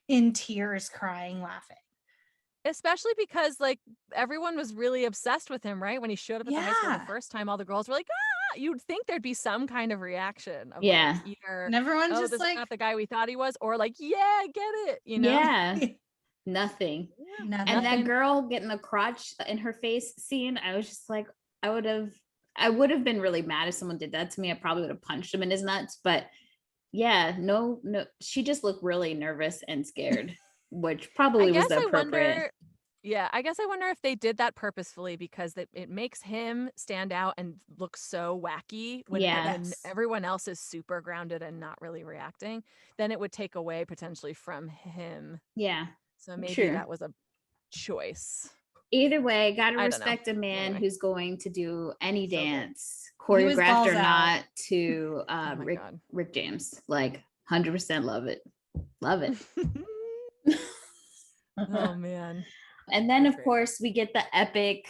in tears crying laughing, especially because like everyone was really obsessed with him, right? When he showed up at the high school the first time, all the girls were like, you'd think there'd be some kind of reaction of like, either and everyone's just this like is not the guy we thought he was, or like, I get it, you know. Nothing. And that girl getting the crotch in her face scene, I was just like, I would have been really mad if someone did that to me. I probably would have punched him in his nuts. But no, she just looked really nervous and scared, which probably was appropriate. I guess I wonder if they did that purposefully because it makes him stand out and look so wacky when everyone else is super grounded and not really reacting. Then it would take away potentially from him. Yeah. So maybe that was a choice. either way, gotta I don't know. respect a man Anyway. who's going to do any So good. dance, He was choreographed balls or out. not, to Oh my Rick God. James. Like 100% love it. Love it. Oh man. And then, That's of great. course, we get the epic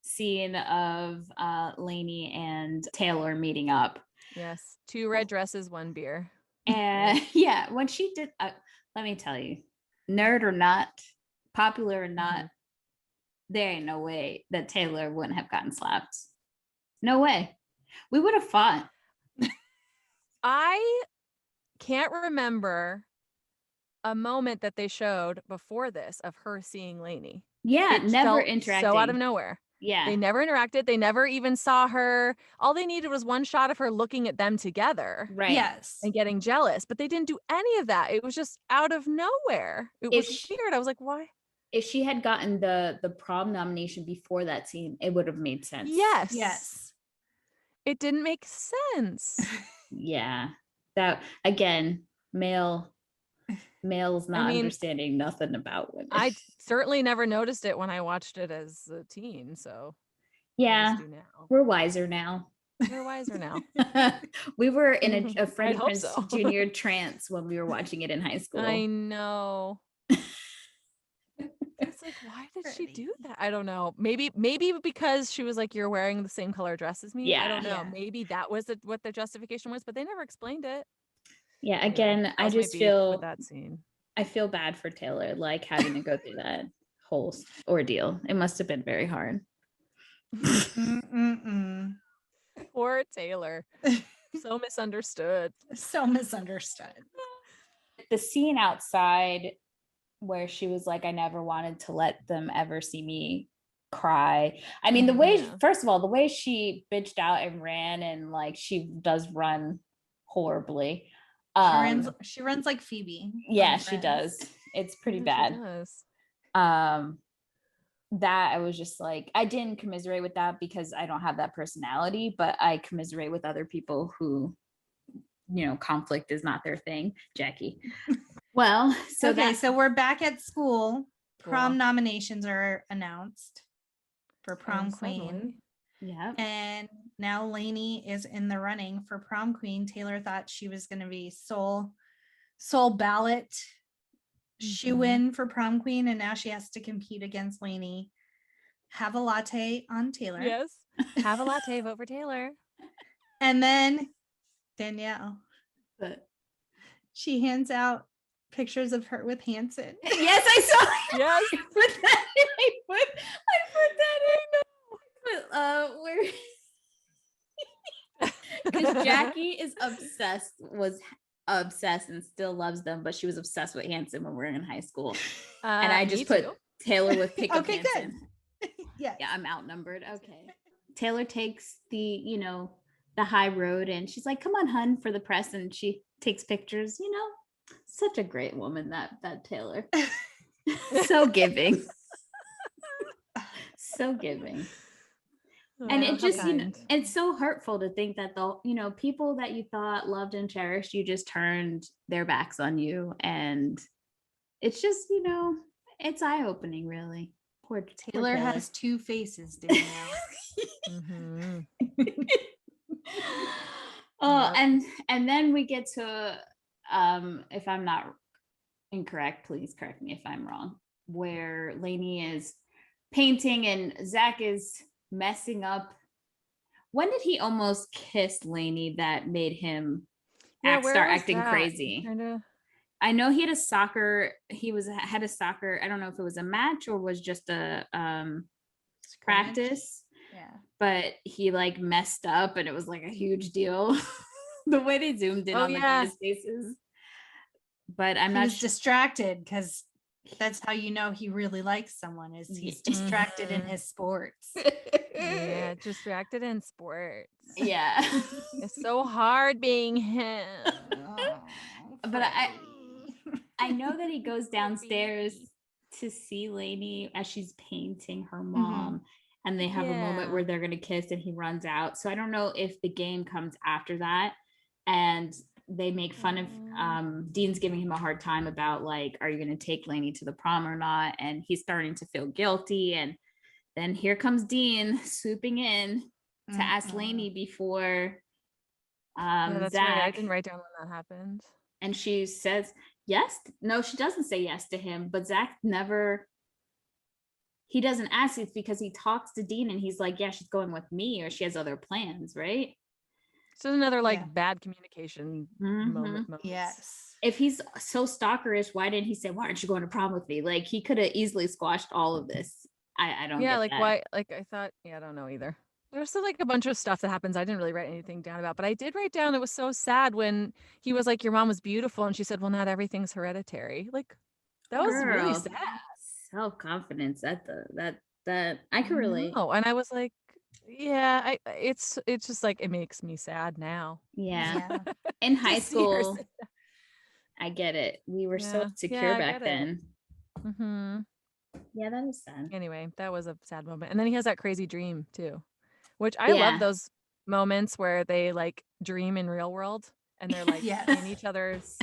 scene of Lainey and Taylor meeting up. Yes. 2 red dresses, 1 beer. And yeah, when she did, let me tell you, nerd or not, popular or not, there ain't no way that Taylor wouldn't have gotten slapped. No way. We would have fought. I can't remember a moment that they showed before this of her seeing Lainey. Yeah, It never felt interacting. so out of nowhere. Yeah. They never interacted. They never even saw her. All they needed was one shot of her looking at them together. Right. Yes. And getting jealous, but they didn't do any of that. It was just out of nowhere. It was weird. I was like, why? If she had gotten the prom nomination before that scene, it would have made sense. Yes. Yes. It didn't make sense. Yeah. That, again, males not understanding nothing about women. I certainly never noticed it when I watched it as a teen. So yeah, we're wiser now. We're wiser now. We were in a Freddie Prinze so. Jr. trance when we were watching it in high school. I know. It's like, why did she do that? I don't know. Maybe because she was like, you're wearing the same color dress as me. Yeah. I don't know. Yeah. Maybe that was what the justification was, but they never explained it. Yeah. Again, That I was my just beef feel with that scene. I feel bad for Taylor, like having to go through that whole ordeal. It must have been very hard. Poor Taylor. So misunderstood. So misunderstood. The scene outside where she was like, I never wanted to let them ever see me cry. I mean, the way, first of all, the way she bitched out and ran, and like she does run horribly. She runs like Phoebe. Yeah, she does. It's pretty bad. She does. That I was just like, I didn't commiserate with that because I don't have that personality, but I commiserate with other people who, conflict is not their thing. Jackie. Well, so we're back at school. Cool. Prom nominations are announced for prom queen. Yeah. And now Lainey is in the running for prom queen. Taylor thought she was going to be sole ballot shoe-in for prom queen, and now she has to compete against Lainey. Have a latte on Taylor. Yes. Have a latte, vote for Taylor. And then Danielle. But she hands out pictures of her with Hanson. Yes, I saw it. Yes. I put that in. Where because Jackie is was obsessed and still loves them, but she was obsessed with Hanson when we were in high school. And I just put Taylor with pick up Hanson. Yeah, I'm outnumbered. Okay. Taylor takes the high road, and she's like, come on, hun, for the press, and she takes pictures. Such a great woman, that Taylor. So giving. So giving. And it just, it's so hurtful to think that the, people that you thought loved and cherished, you just turned their backs on you. And it's just, it's eye-opening, really. Poor Taylor has 2 faces, Danielle. Oh, and then we get to, if I'm not incorrect, please correct me if I'm wrong, where Lainey is painting and Zack is messing up. When did he almost kiss Lainey that made him start acting crazy? I know he had a soccer. Had a soccer. I don't know if it was a match or was just a practice. Yeah. But he messed up, and it was like a huge deal. The way they zoomed in on the guys' faces. But I'm not distracted, because that's how he really likes someone, is he's distracted in his sports. Yeah, distracted in sports. Yeah. It's so hard being him. But I know that he goes downstairs to see Lainey as she's painting her mom, and they have a moment where they're going to kiss, and he runs out. So I don't know if the game comes after that, and they make fun of Dean's giving him a hard time about are you going to take Lainey to the prom or not? And he's starting to feel guilty, and then here comes Dean swooping in to ask Lainey before Yeah, that's Zack. right. I didn't write down when that happened. And she says yes. No, she doesn't say yes to him, but Zack never, he doesn't ask. It's because he talks to Dean and he's like, yeah, she's going with me, or she has other plans, right? So another like bad communication Mhm. moment. Yes. If he's so stalkerish, why didn't he say, why aren't you going to prom with me? Like, he could have easily squashed all of this. I don't Yeah, get like that. why? Like I thought. Yeah, I don't know either. There's still like a bunch of stuff that happens. I didn't really write anything down about, but I did write down it was so sad when he was like, "Your mom was beautiful," and she said, "Well, not everything's hereditary." Like that was really sad. Self-confidence at that I could relate. Oh, and I was like, yeah, it's just like it makes me sad now. Yeah. In high To see her school, say that. I get it. We were so Yeah. secure Yeah, I back get it. then. Mm-hmm. Yeah, that is sad. Anyway, that was a sad moment. And then he has that crazy dream too, which I Yeah. love those moments where they like dream in real world and they're like Yes. in each other's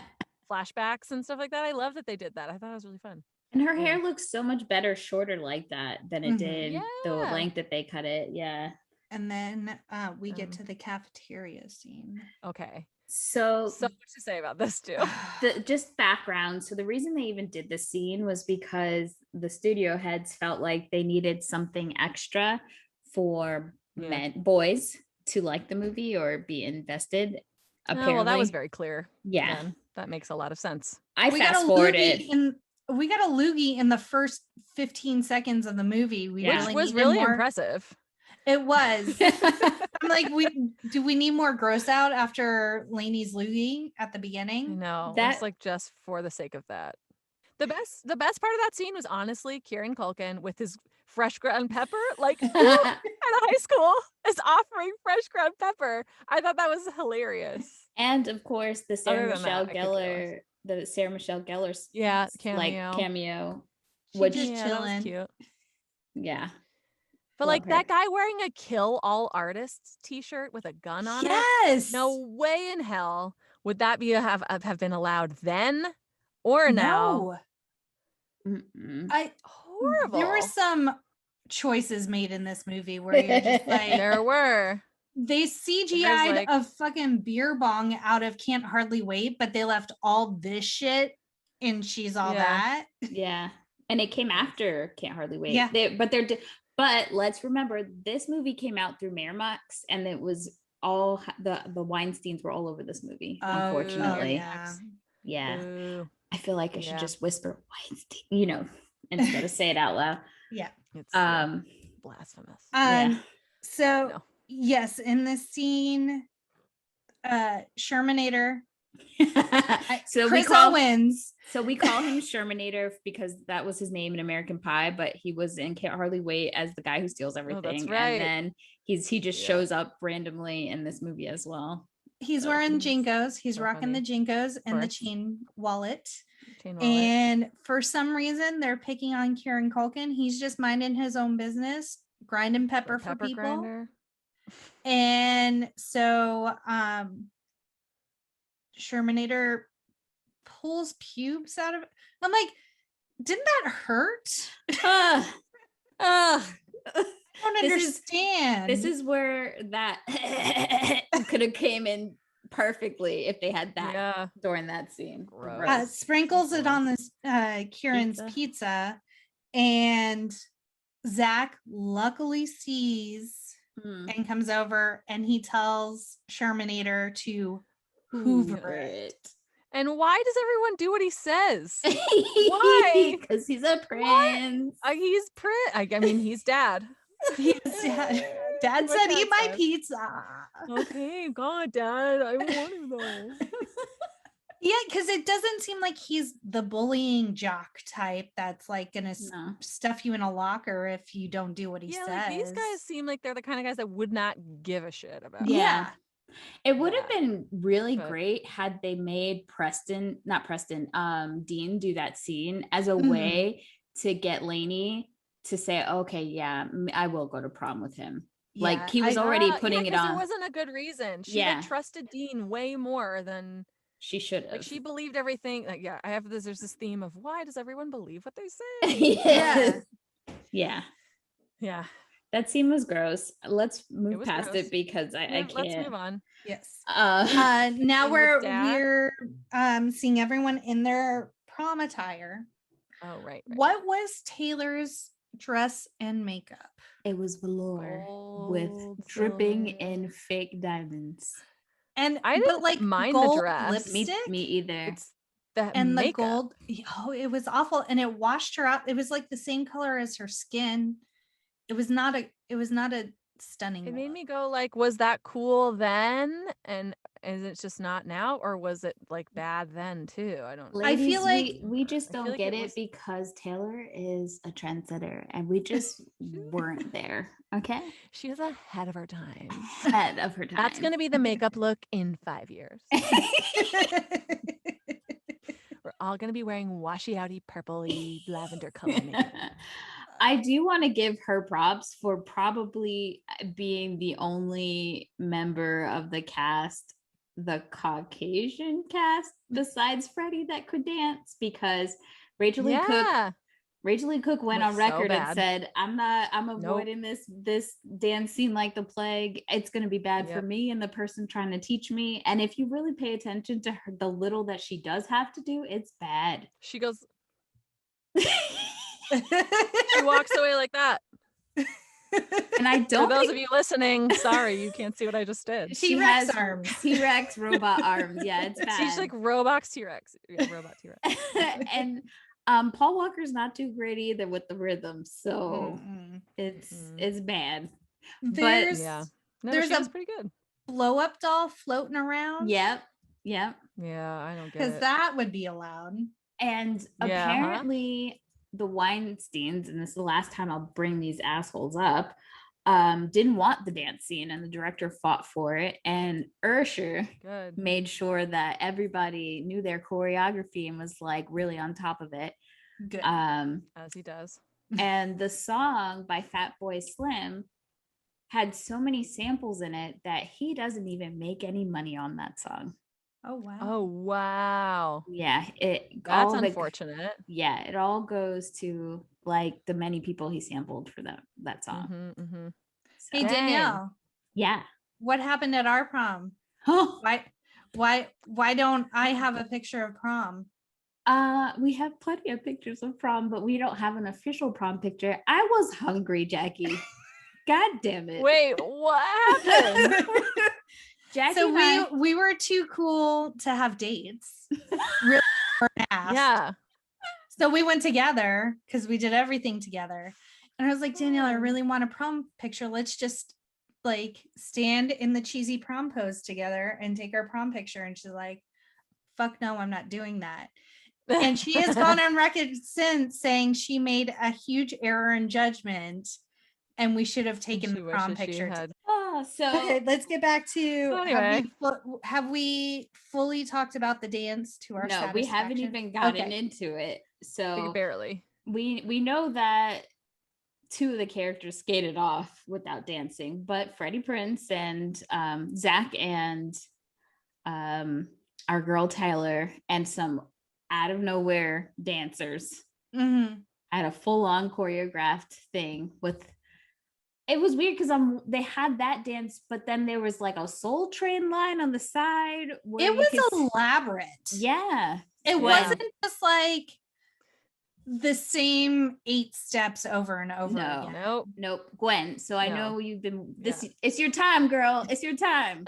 flashbacks and stuff like that. I love that they did that. I thought it was really fun. And her hair looks so much better shorter like that than it did the Yeah. length that they cut it. Yeah. And then we get to the cafeteria scene. Okay. So much to say about this too. Just background. So the reason they even did the scene was because the studio heads felt like they needed something extra for boys to like the movie or be invested. Apparently, well, that was very clear. Yeah, then. That makes a lot of sense. We got a loogie in the first 15 seconds of the movie. Which was really impressive. It was. I'm like, do we need more gross out after Lainey's loogie at the beginning? No, that's like just for the sake of that. The best part of that scene was honestly Kieran Culkin with his fresh ground pepper. Like who at a high school is offering fresh ground pepper? I thought that was hilarious. And of course, the Sarah Michelle Gellar cameo, which is chilling. Cute. Yeah. But like that guy wearing a Kill All Artists t-shirt with a gun on it. Yes. No way in hell would that be have been allowed then or now. Horrible. There were some choices made in this movie where you're just like there were. They CGI'd a fucking beer bong out of Can't Hardly Wait, but they left all this shit in She's All That. Yeah. And it came after Can't Hardly Wait. Yeah. But let's remember, this movie came out through Miramax, and it was all the Weinsteins were all over this movie. Unfortunately, yeah. I feel like I should just whisper Weinstein, instead of say it out loud. Yeah, it's blasphemous. So yes, in this scene, Shermanator. Chris Owens. So we call him Shermanator because that was his name in American Pie, but he was in Can't Hardly Wait as the guy who steals everything. That's right. And then he just shows up randomly in this movie as well. He's wearing Jinkos. He's rocking the Jinkos and the chain wallet. And for some reason, they're picking on Kieran Culkin. He's just minding his own business, grinding pepper for people. Grinder. And so Shermanator pulls pubes out of it. I'm like, didn't that hurt? I don't understand. This is where that could have came in perfectly if they had that during that scene. Sprinkles it on this Kieran's pizza, and Zack luckily sees and comes over, and he tells Shermanator to hoover it. And why does everyone do what he says? Why? Because he's a prince. He's prince. I mean, he's dad. He's dad. Dad said, "Eat my pizza." Okay, God, Dad, I want to though. Yeah, because it doesn't seem like he's the bullying jock type that's like gonna stuff you in a locker if you don't do what he says. Like, these guys seem like they're the kind of guys that would not give a shit about. Yeah. It would have been really great had they made Dean do that scene as a way to get Lainey to say, okay, yeah, I will go to prom with him. Yeah, like he was already putting it on. There wasn't a good reason. She trusted Dean way more than she should have. Like she believed everything. Like, there's this theme of why does everyone believe what they say? Yeah. Yeah. That scene was gross. Let's move was past gross. it because I can't. Let's move on. Yes. Uh, Now And with Dad? we're seeing everyone in their prom attire. Oh, right. What was Taylor's dress and makeup? it was velour with Gold, dripping silver. in fake diamonds. And I but didn't like mind the gold dress. lipstick. Me either. It's the And makeup. the gold, oh, it was awful, and it washed her out. It was like the same color as her skin. It was not a stunning It made look. me go like, was that cool then? And is it just not now? Or was it like bad then too? I don't know. I feel Ladies, like- we just I feel don't like get it it was- because Taylor is a trendsetter and we just weren't there. Okay. She was ahead of her time. Ahead of her time. That's going to be the makeup look in 5 years. We're all going to be wearing washy-outy, purpley, lavender color makeup. I do want to give her props for probably being the only member of the cast, the Caucasian cast, besides Freddie that could dance, because Rachael Leigh Cook went Looked on so record and bad. said, I'm avoiding this dance scene like the plague. It's going to be bad for Yep. me and the person trying to teach me. And if you really pay attention to her, the little that she does have to do, it's bad. She goes, she walks away like that. And I For don't those think of you listening, sorry, you can't see what I just did. She T-Rex arms. T-Rex robot arms. Yeah, it's bad. She's like robot T-Rex. Yeah, robot T-Rex. And Paul Walker's not too great either with the rhythm, so it's bad. There's Yeah. No, there's she a was pretty good. blow up doll floating around. Yep. Yeah, I don't get Because it. that would be allowed. And Yeah, huh? apparently the Weinsteins, and this is the last time I'll bring these assholes up, didn't want the dance scene, and the director fought for it. And Ursher Good. made sure that everybody knew their choreography and was like really on top of it. Good. As he does. And the song by Fatboy Slim had so many samples in it that he doesn't even make any money on that song. Oh wow. Oh, wow. Yeah, That's unfortunate. Yeah, it all goes to like the many people he sampled for that song. Mm-hmm, mm-hmm. Hey Dang. Danielle, Yeah. what happened at our prom? Why don't I have a picture of prom? We have plenty of pictures of prom, but we don't have an official prom picture. I was hungry, Jackie. God damn it. Wait, what happened? Jackie So and we were too cool to have dates. Really asked. Yeah. So we went together because we did everything together. And I was like, Danielle, I really want a prom picture. Let's just like stand in the cheesy prom pose together and take our prom picture. And she's like, fuck no, I'm not doing that. And she has gone on record since saying she made a huge error in judgment and we should have taken the prom picture. so Okay, let's get back to Anyway. have we fully talked about the dance to our no, we haven't satisfaction? even gotten Okay. into it. So Barely. we know that two of the characters skated off without dancing, but Freddie Prinze and Zack and our girl Tyler and some out of nowhere dancers had a full-on choreographed thing with. It was weird because they had that dance, but then there was like a Soul Train line on the side. It was elaborate. Yeah. It wasn't just like the same 8 steps over and over again. Nope. Gwen. So I know you've been it's your time, girl. It's your time.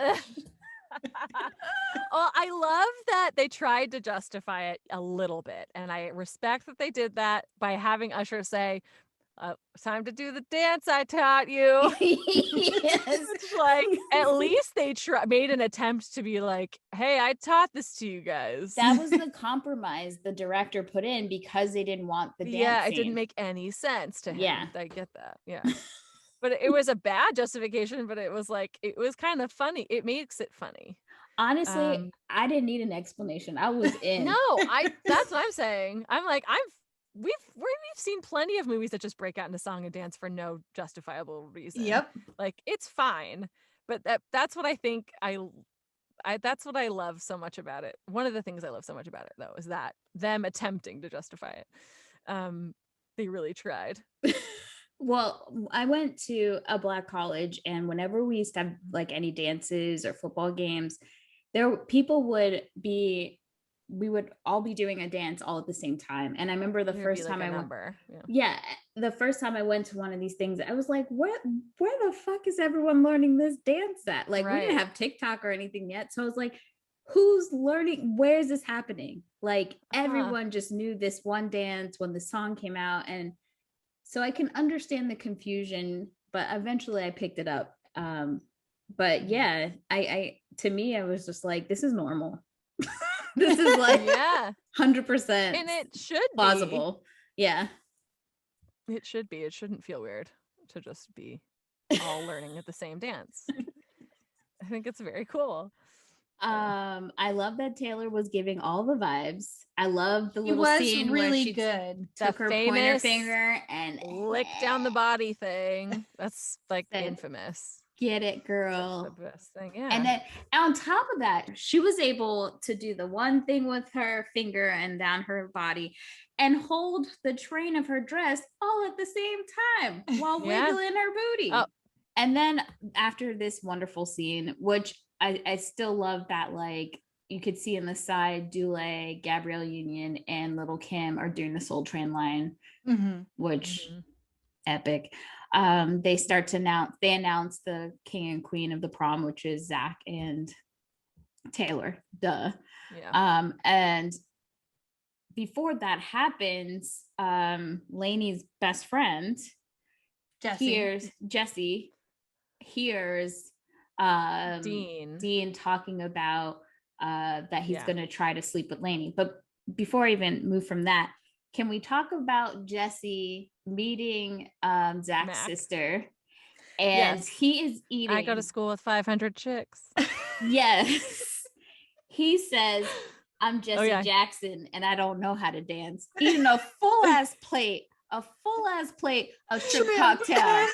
Well, I love that they tried to justify it a little bit. And I respect that they did that by having Usher say, it's time to do the dance I taught you. Yes. It's like, at least they made an attempt to be like, hey, I taught this to you guys. That was the compromise the director put in because they didn't want the dance Yeah, scene. it didn't make any sense to him. Yeah. I get that. Yeah. But it was a bad justification, but it was like, it was kind of funny. It makes it funny. Honestly, I didn't need an explanation. I was in. No, that's what I'm saying. I'm like, we've seen plenty of movies that just break out into song and dance for no justifiable reason. Yep. Like it's fine. But that's what I think that's what I love so much about it. One of the things I love so much about it though is that them attempting to justify it. They really tried. Well, I went to a Black college, and whenever we used to have like any dances or football games, people would be, we would all be doing a dance all at the same time. And I remember the first time I went, the first time I went to one of these things, I was like, where the fuck is everyone learning this dance at? Like, we didn't have TikTok or anything yet. So I was like, who's learning? Where is this happening? Like, everyone just knew this one dance when the song came out. And so I can understand the confusion, but eventually I picked it up. But yeah, I to me, I was just like, this is normal. This is like 100%. And it should plausible. Yeah. It should be. It shouldn't feel weird to just be all learning at the same dance. I think it's very cool. I love that Taylor was giving all the vibes. I love the little scene really where she good. took her pointer finger and lick down the body thing. That's like infamous. Get it, girl. That's the best thing. Yeah. And then on top of that, she was able to do the one thing with her finger and down her body and hold the train of her dress all at the same time while wiggling her booty. Oh. And then after this wonderful scene, which I still love that, like, you could see in the side, Dule, Gabrielle Union, and Little Kim are doing the Soul Train line, which epic. They start to announce the king and queen of the prom, which is Zack and Taylor. Duh. Yeah. And before that happens, Lainey's best friend Jesse hears Dean talking about that he's going to try to sleep with Lainey. But before I even move from that, can we talk about Jesse meeting Zack's sister? And he is eating. I go to school with 500 chicks. Yes. He says, I'm Jesse Jackson and I don't know how to dance. Eating a full ass plate of shrimp cocktail.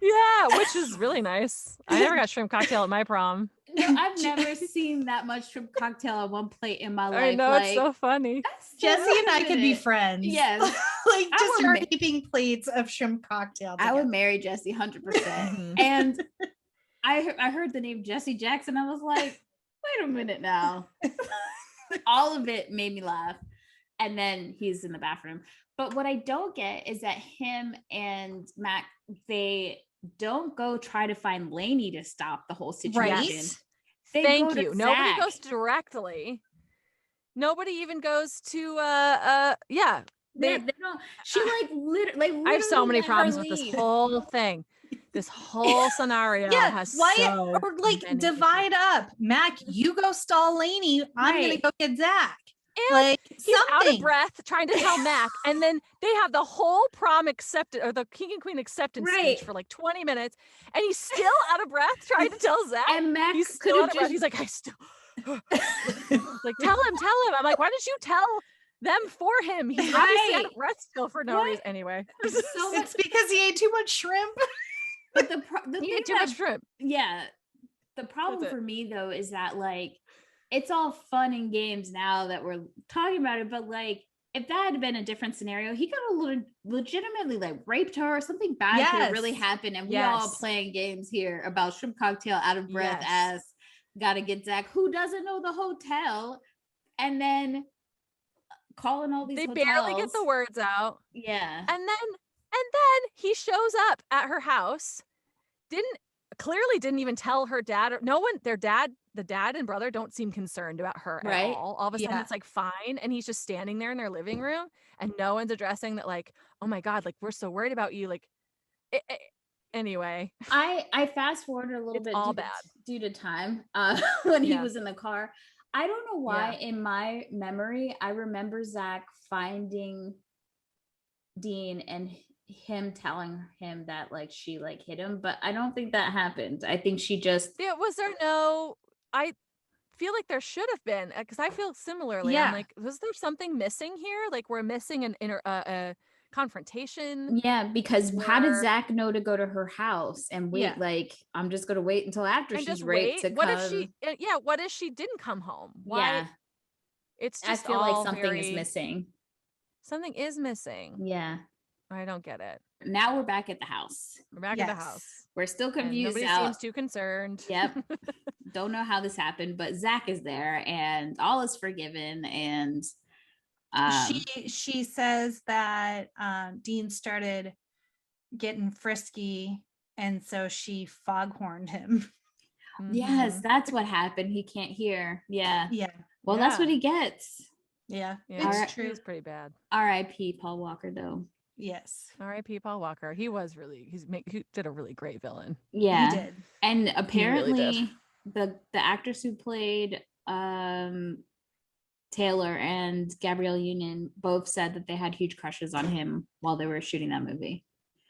Yeah, which is really nice. I never got shrimp cocktail at my prom. No, I've never seen that much shrimp cocktail on one plate in my life. I know, it's so funny. Jesse and I could be friends. Yes. Like, just start heaping plates of shrimp cocktail together. I would marry Jesse 100%. And I heard the name Jesse Jackson. I was like, wait a minute now. All of it made me laugh. And then he's in the bathroom. But what I don't get is that him and Mac, they don't go try to find Lainey to stop the whole situation. Right? Thank you. Nobody goes directly. Nobody even goes to they don't. She literally I have so many problems with this whole thing. This whole scenario has or divide up. Mac, you go stall Lainey. I'm gonna go get Zack. And like, he's out of breath trying to tell Mac, and then they have the whole prom or the king and queen acceptance speech for like 20 minutes, and he's still out of breath trying to tell Zack. And Mac he's still out of breath. He's like, I still like tell him. I'm like, why didn't you tell them for him? He's obviously out of breath still for no reason. Anyway, it's because he ate too much shrimp. But he ate too much shrimp. Yeah, the problem for me though is that like, it's all fun and games now that we're talking about it, but like, if that had been a different scenario, he could have legitimately like raped her or something bad could have really happened, and we all playing games here about shrimp cocktail, out of breath ass, gotta get Zack, who doesn't know the hotel, and then calling all these hotels. Barely get the words out. Yeah. And then he shows up at her house, clearly didn't even tell her dad or no one, the dad and brother don't seem concerned about her at all. All of a sudden it's like fine. And he's just standing there in their living room and no one's addressing that, like, oh my God, like, we're so worried about you. Like, anyway. I fast forwarded a little bit due to time when he was in the car. I don't know why in my memory, I remember Zack finding Dean and him telling him that like she like hit him, but I don't think that happened. I think she just I feel like there should have been, because I feel similarly. I'm like, was there something missing here? Like, we're missing a confrontation. Yeah, because how did Zack know to go to her house and wait? Like, I'm just gonna wait until after she's raped to what come. What if she didn't come home? Why? Yeah, it's just I feel like something is missing. Something is missing. Yeah. I don't get it. Now we're back at the house. We're back at the house. We're still And confused. nobody seems too concerned. Yep. Don't know how this happened, but Zack is there and all is forgiven. And she says that Dean started getting frisky, and so she foghorned him. Yes, that's what happened. He can't hear. Yeah. Well, that's what he gets. Yeah, it's true. It was pretty bad. R.I.P. Paul Walker, though. Yes. R.I.P. Paul Walker. He did a really great villain. Yeah, he did. And apparently, really the actors who played Taylor and Gabrielle Union both said that they had huge crushes on him while they were shooting that movie.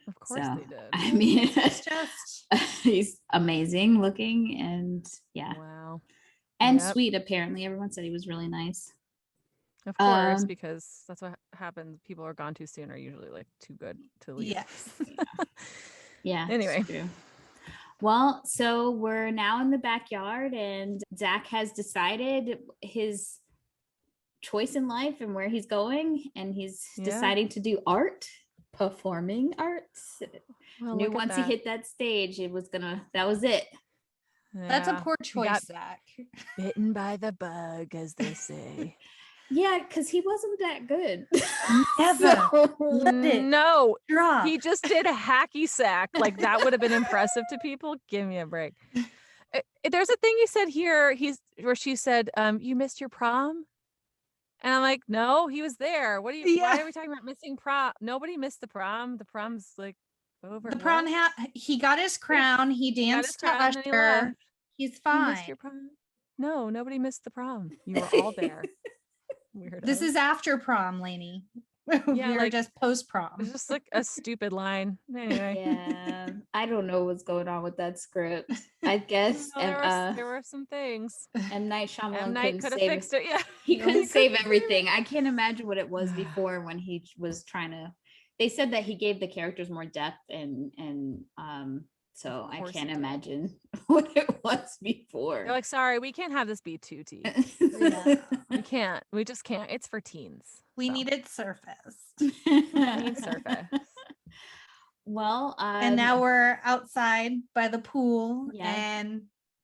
Of course they did. I mean, it's just he's amazing looking, and wow, and sweet. Apparently, everyone said he was really nice. Of course, because that's what happens. People are gone too soon are usually like too good to leave. Yes. Yeah. Anyway. Well, so we're now in the backyard, and Zack has decided his choice in life and where he's going, and he's deciding to do art, performing arts. Well, Knew once he hit that stage, that was it. Yeah. That's a poor choice, Zack. Bitten by the bug, as they say. Yeah, because he wasn't that good. Never. No, drop. He just did a hacky sack. Like that would have been impressive to people. Give me a break. There's a thing he said here. Where she said, "You missed your prom," and I'm like, "No, he was there. Why are we talking about missing prom? Nobody missed the prom. The prom's like over. The prom he got his crown. He danced to Usher. He's fine. You missed your prom? No, nobody missed the prom. You were all there." Weirdo. This is after prom, Lainey. Yeah, we were just post prom. It's just like a stupid line. Anyway. Yeah, I don't know what's going on with that script. I guess there were some things. M. Night Shyamalan could have fixed it. Yeah, he couldn't save everything. I can't imagine what it was before when he was trying to. They said that he gave the characters more depth and so I can't imagine what it was before. They're like, sorry, we can't have this be too teen. We can't. We just can't. It's for teens. We need it surfaced. We need surface. Well, and now we're outside by the pool, and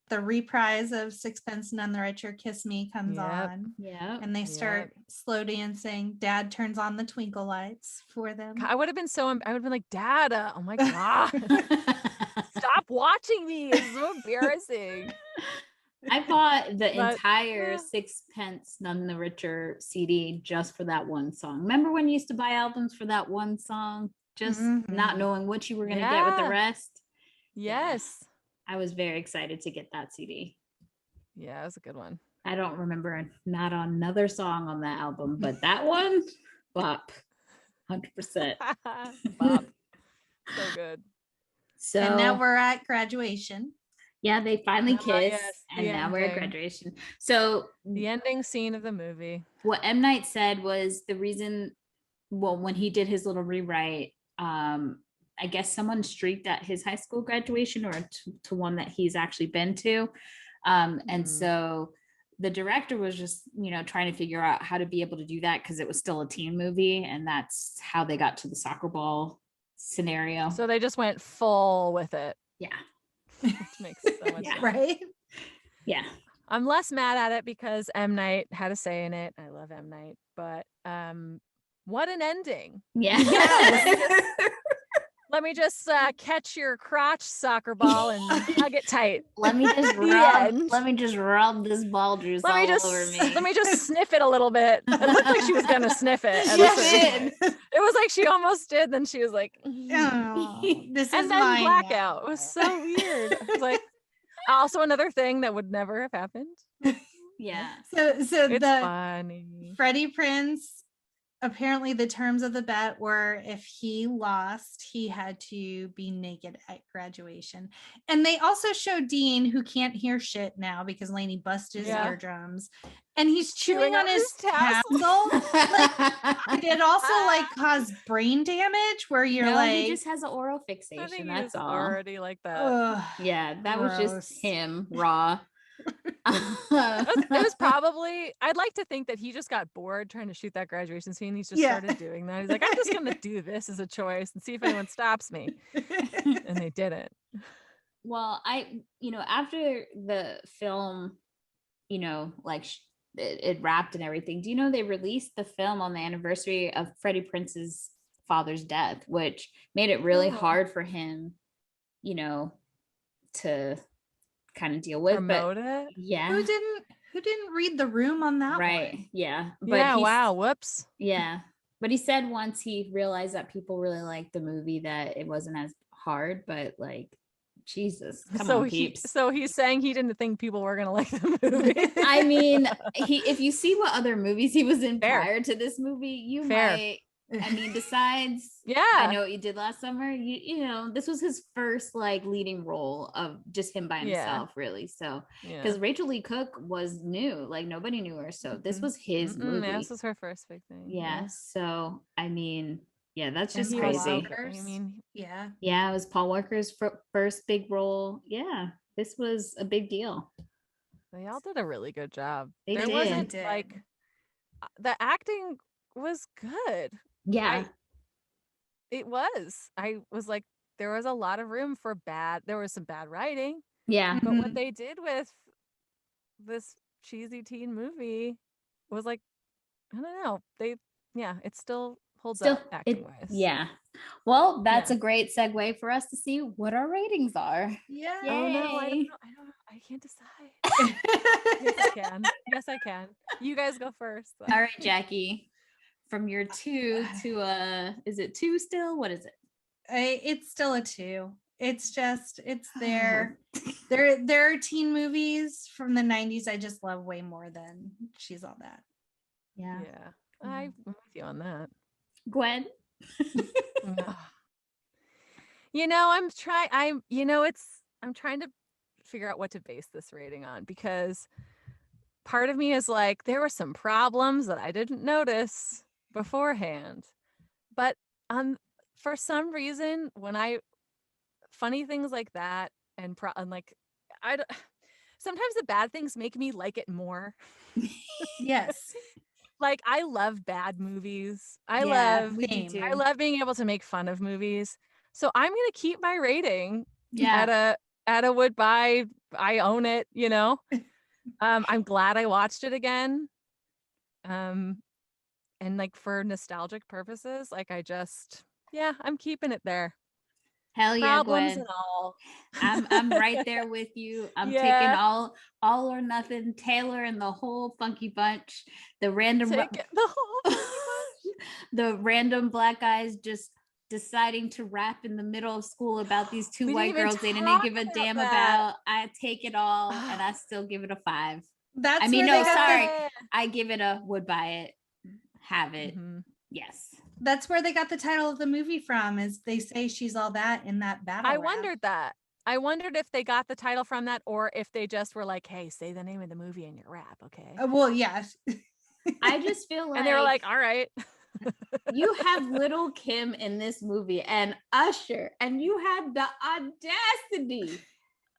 the reprise of Sixpence None the Richer, Kiss Me comes on. Yeah. And they start slow dancing. Dad turns on the twinkle lights for them. I would have been like, Dad, oh my God. Stop watching me. It's so embarrassing. I bought the entire Sixpence None the Richer CD just for that one song. Remember when you used to buy albums for that one song? Just not knowing what you were going to get with the rest? Yes. Yeah. I was very excited to get that CD. Yeah, it was a good one. I don't remember not another song on that album, but that one, bop, 100%. Bop. So good. So, and now we're at graduation. Yeah, they finally kiss, and now we're at graduation. So the ending scene of the movie. What M. Night said was the reason. Well, when he did his little rewrite, I guess someone streaked at his high school graduation or to one that he's actually been to, and so the director was just trying to figure out how to be able to do that because it was still a teen movie, and that's how they got to the soccer ball scenario. So they just went full with it. Yeah. Which makes so much sense. Right? Yeah. I'm less mad at it because M. Night had a say in it. I love M. Night, but what an ending. Yeah. Let me just catch your crotch, soccer ball, and hug it tight. Let me just rub this ball juice all over me. Let me just sniff it a little bit. It looked like she was gonna sniff it. She did. It was like she almost did. Then she was like, oh, "This is and then mine blackout." now. It was so weird. It was like also another thing that would never have happened. Yeah. So it's funny. Freddie Prinze. Apparently the terms of the bet were if he lost, he had to be naked at graduation. And they also show Dean, who can't hear shit now because Lainey busted his eardrums, and he's chewing on his tassel. Like, it also cause brain damage where you're he just has an oral fixation. That's all. Already like that. Yeah, that was just him raw. It was probably, I'd like to think that he just got bored trying to shoot that graduation scene. He's just started doing that. He's like, I'm just going to do this as a choice and see if anyone stops me. And they didn't. Well, after the film, like it wrapped and everything, do you know they released the film on the anniversary of Freddie Prinze's father's death, which made it really hard for him, to kind of deal with. Promote it? Yeah. Who didn't read the room on that right. one? Yeah. But yeah, wow, whoops. Yeah. But he said once he realized that people really liked the movie that it wasn't as hard, but like, Jesus, come on, peeps. So he's saying he didn't think people were gonna like the movie. I mean, if you see what other movies he was in prior to this movie, you might. I mean, besides, I Know What You Did Last Summer, this was his first like leading role of just him by himself, really. So, because Rachael Leigh Cook was new, like nobody knew her, so this was his movie. Yeah, this was her first big thing. Yeah. So, I mean, yeah, that's just crazy. Yeah, it was Paul Walker's first big role. Yeah, this was a big deal. They all did a really good job. There wasn't like the acting was good. Yeah, it was. I was like, there was a lot of room for there was some bad writing. Yeah. But what they did with this cheesy teen movie was like, I don't know. It still holds up acting wise. Yeah. Well, that's a great segue for us to see what our ratings are. Yeah. Yay. Oh no, I don't know. I can't decide. Yes, I can. You guys go first. All right, Jackie. From your 2 to is it 2 still? What is it? It's still a 2. It's there. There are teen movies from the 90s I just love way more than She's All That. Yeah. I'm with you on that. Gwen. I'm trying to figure out what to base this rating on, because part of me is like, there were some problems that I didn't notice beforehand, but for some reason, funny things like that and like sometimes the bad things make me like it more. Yes. Like, I love bad movies. I love being able to make fun of movies. So I'm gonna keep my rating at a would buy. I own it, I'm glad I watched it again. And like for nostalgic purposes, like I'm keeping it there. Hell yeah, Problems Gwen. and all. I'm right there with you. I'm taking all or nothing, Taylor and the whole funky bunch. The random the random black guys just deciding to rap in the middle of school about these two white girls they didn't give a damn about. I take it all and I still give it a 5. I give it a would buy it, have it. Yes. That's where they got the title of the movie from, is they say she's all that in that battle I rap. wondered that. I wondered if they got the title from that, or if they just were like, hey, say the name of the movie in your rap, okay? Well, yes. I just feel like... And they were like, all right. You have Little Kim in this movie and Usher, and you had the audacity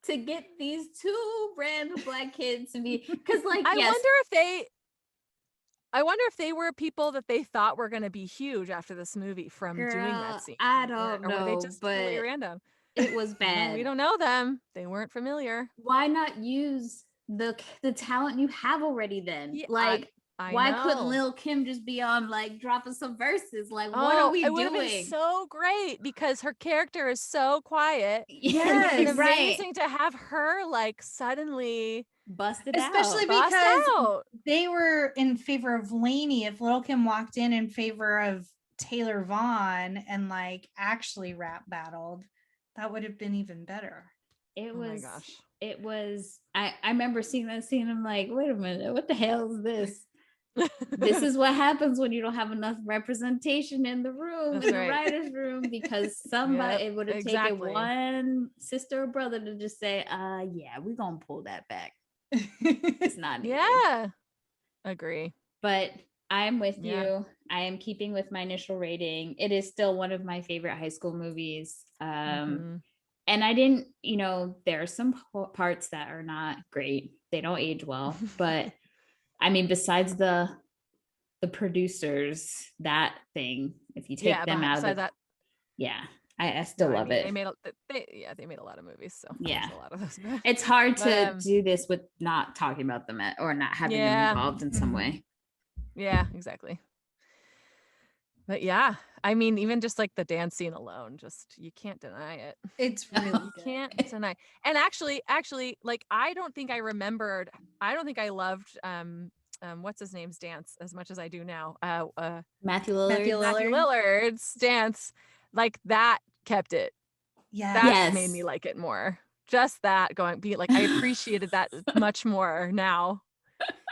to get these 2 random black kids to be... Because like, I wonder if they were people that they thought were going to be huge after this movie from doing that scene. I don't know, or were they just really random? It was bad. We don't know them. They weren't familiar. Why not use the talent you have already then? Yeah, why couldn't Lil Kim just be on like dropping some verses? Like, what are we doing? It would have been so great because her character is so quiet. Yes, it's amazing to have her like suddenly busted especially out. Because they were in favor of Lainey. If Lil Kim walked in favor of Taylor Vaughn and like actually rap battled, that would have been even better. It was I remember seeing that scene. I'm like, wait a minute, what the hell is this? This is what happens when you don't have enough representation in the room, the writer's room, because somebody it would have taken one sister or brother to just say, yeah, we're gonna pull that back. It's not needed. Yeah, agree. But I'm with you. I am keeping with my initial rating. It is still one of my favorite high school movies. And I didn't, there are some parts that are not great. They don't age well, but I mean, besides the producers, that thing, if you take them out of that. Yeah, I still love it. They made a lot of movies, so yeah, a lot of those. It's hard to do this with not talking about them or not having them involved in some way. Yeah, exactly. But yeah, I mean, even just like the dance scene alone, just you can't deny it. It's really you can't deny. And actually, like I don't think I loved what's his name's dance as much as I do now. Matthew Lillard's dance, like that kept it. Yeah. That made me like it more. Just that I appreciated that much more now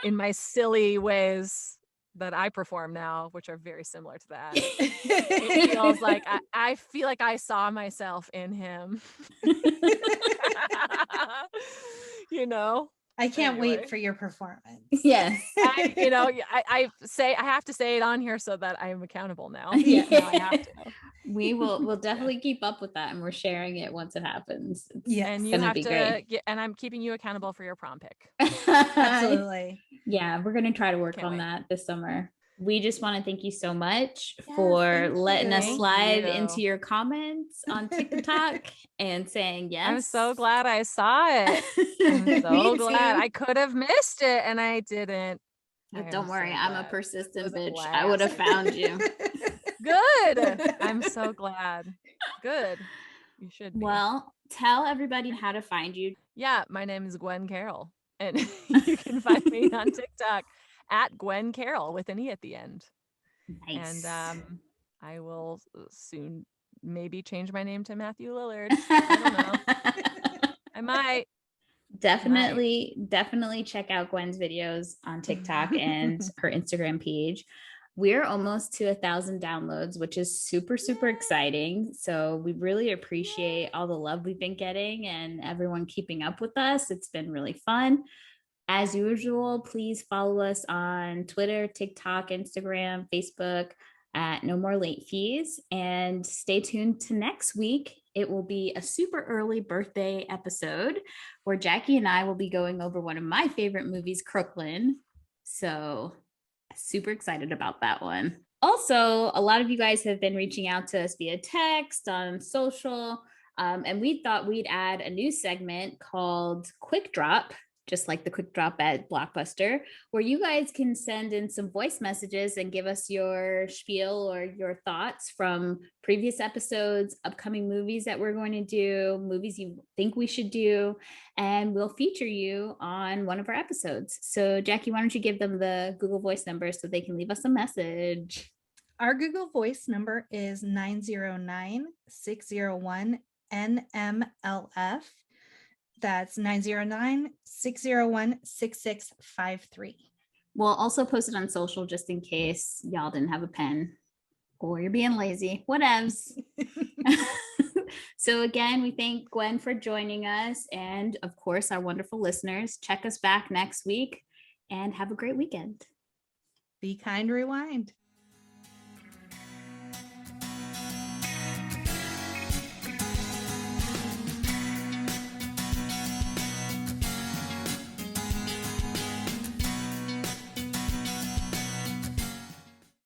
in my silly ways that I perform now, which are very similar to that. It feels like I feel like I saw myself in him. I can't wait for your performance. Yes. I have to say it on here so that I am accountable now. Yeah. Now I have to. We'll definitely keep up with that, and we're sharing it once it happens. And you have to and I'm keeping you accountable for your prom pick. Absolutely. Yeah, we're gonna try to work on that this summer. We just want to thank you so much for letting us slide into your comments on TikTok and saying yes. I'm so glad I saw it. I'm so glad. I could have missed it and I didn't. But don't worry, I'm a persistent bitch. I would have found you. Good. I'm so glad. Good. You should be. Well, tell everybody how to find you. Yeah, my name is Gwen Carole, and you can find me on TikTok at Gwen Carole with an E at the end. Nice. And I will soon maybe change my name to Matthew Lillard. I don't know. I might. Definitely check out Gwen's videos on TikTok and her Instagram page. We're almost to 1,000 downloads, which is super, super exciting. So we really appreciate all the love we've been getting and everyone keeping up with us. It's been really fun. As usual, please follow us on Twitter, TikTok, Instagram, Facebook at No More Late Fees. And stay tuned to next week. It will be a super early birthday episode where Jackie and I will be going over one of my favorite movies, Crooklyn. So super excited about that one. Also, a lot of you guys have been reaching out to us via text, on social, and we thought we'd add a new segment called Quick Drop, just like the Quick Drop at Blockbuster, where you guys can send in some voice messages and give us your spiel or your thoughts from previous episodes, upcoming movies that we're going to do, movies you think we should do, and we'll feature you on one of our episodes. So Jackie, why don't you give them the Google Voice number so they can leave us a message? Our Google Voice number is 909-601-NMLF. That's 909-601-6653. We'll also post it on social just in case y'all didn't have a pen or you're being lazy, whatevs. So again, we thank Gwen for joining us, and of course, our wonderful listeners. Check us back next week and have a great weekend. Be kind, rewind.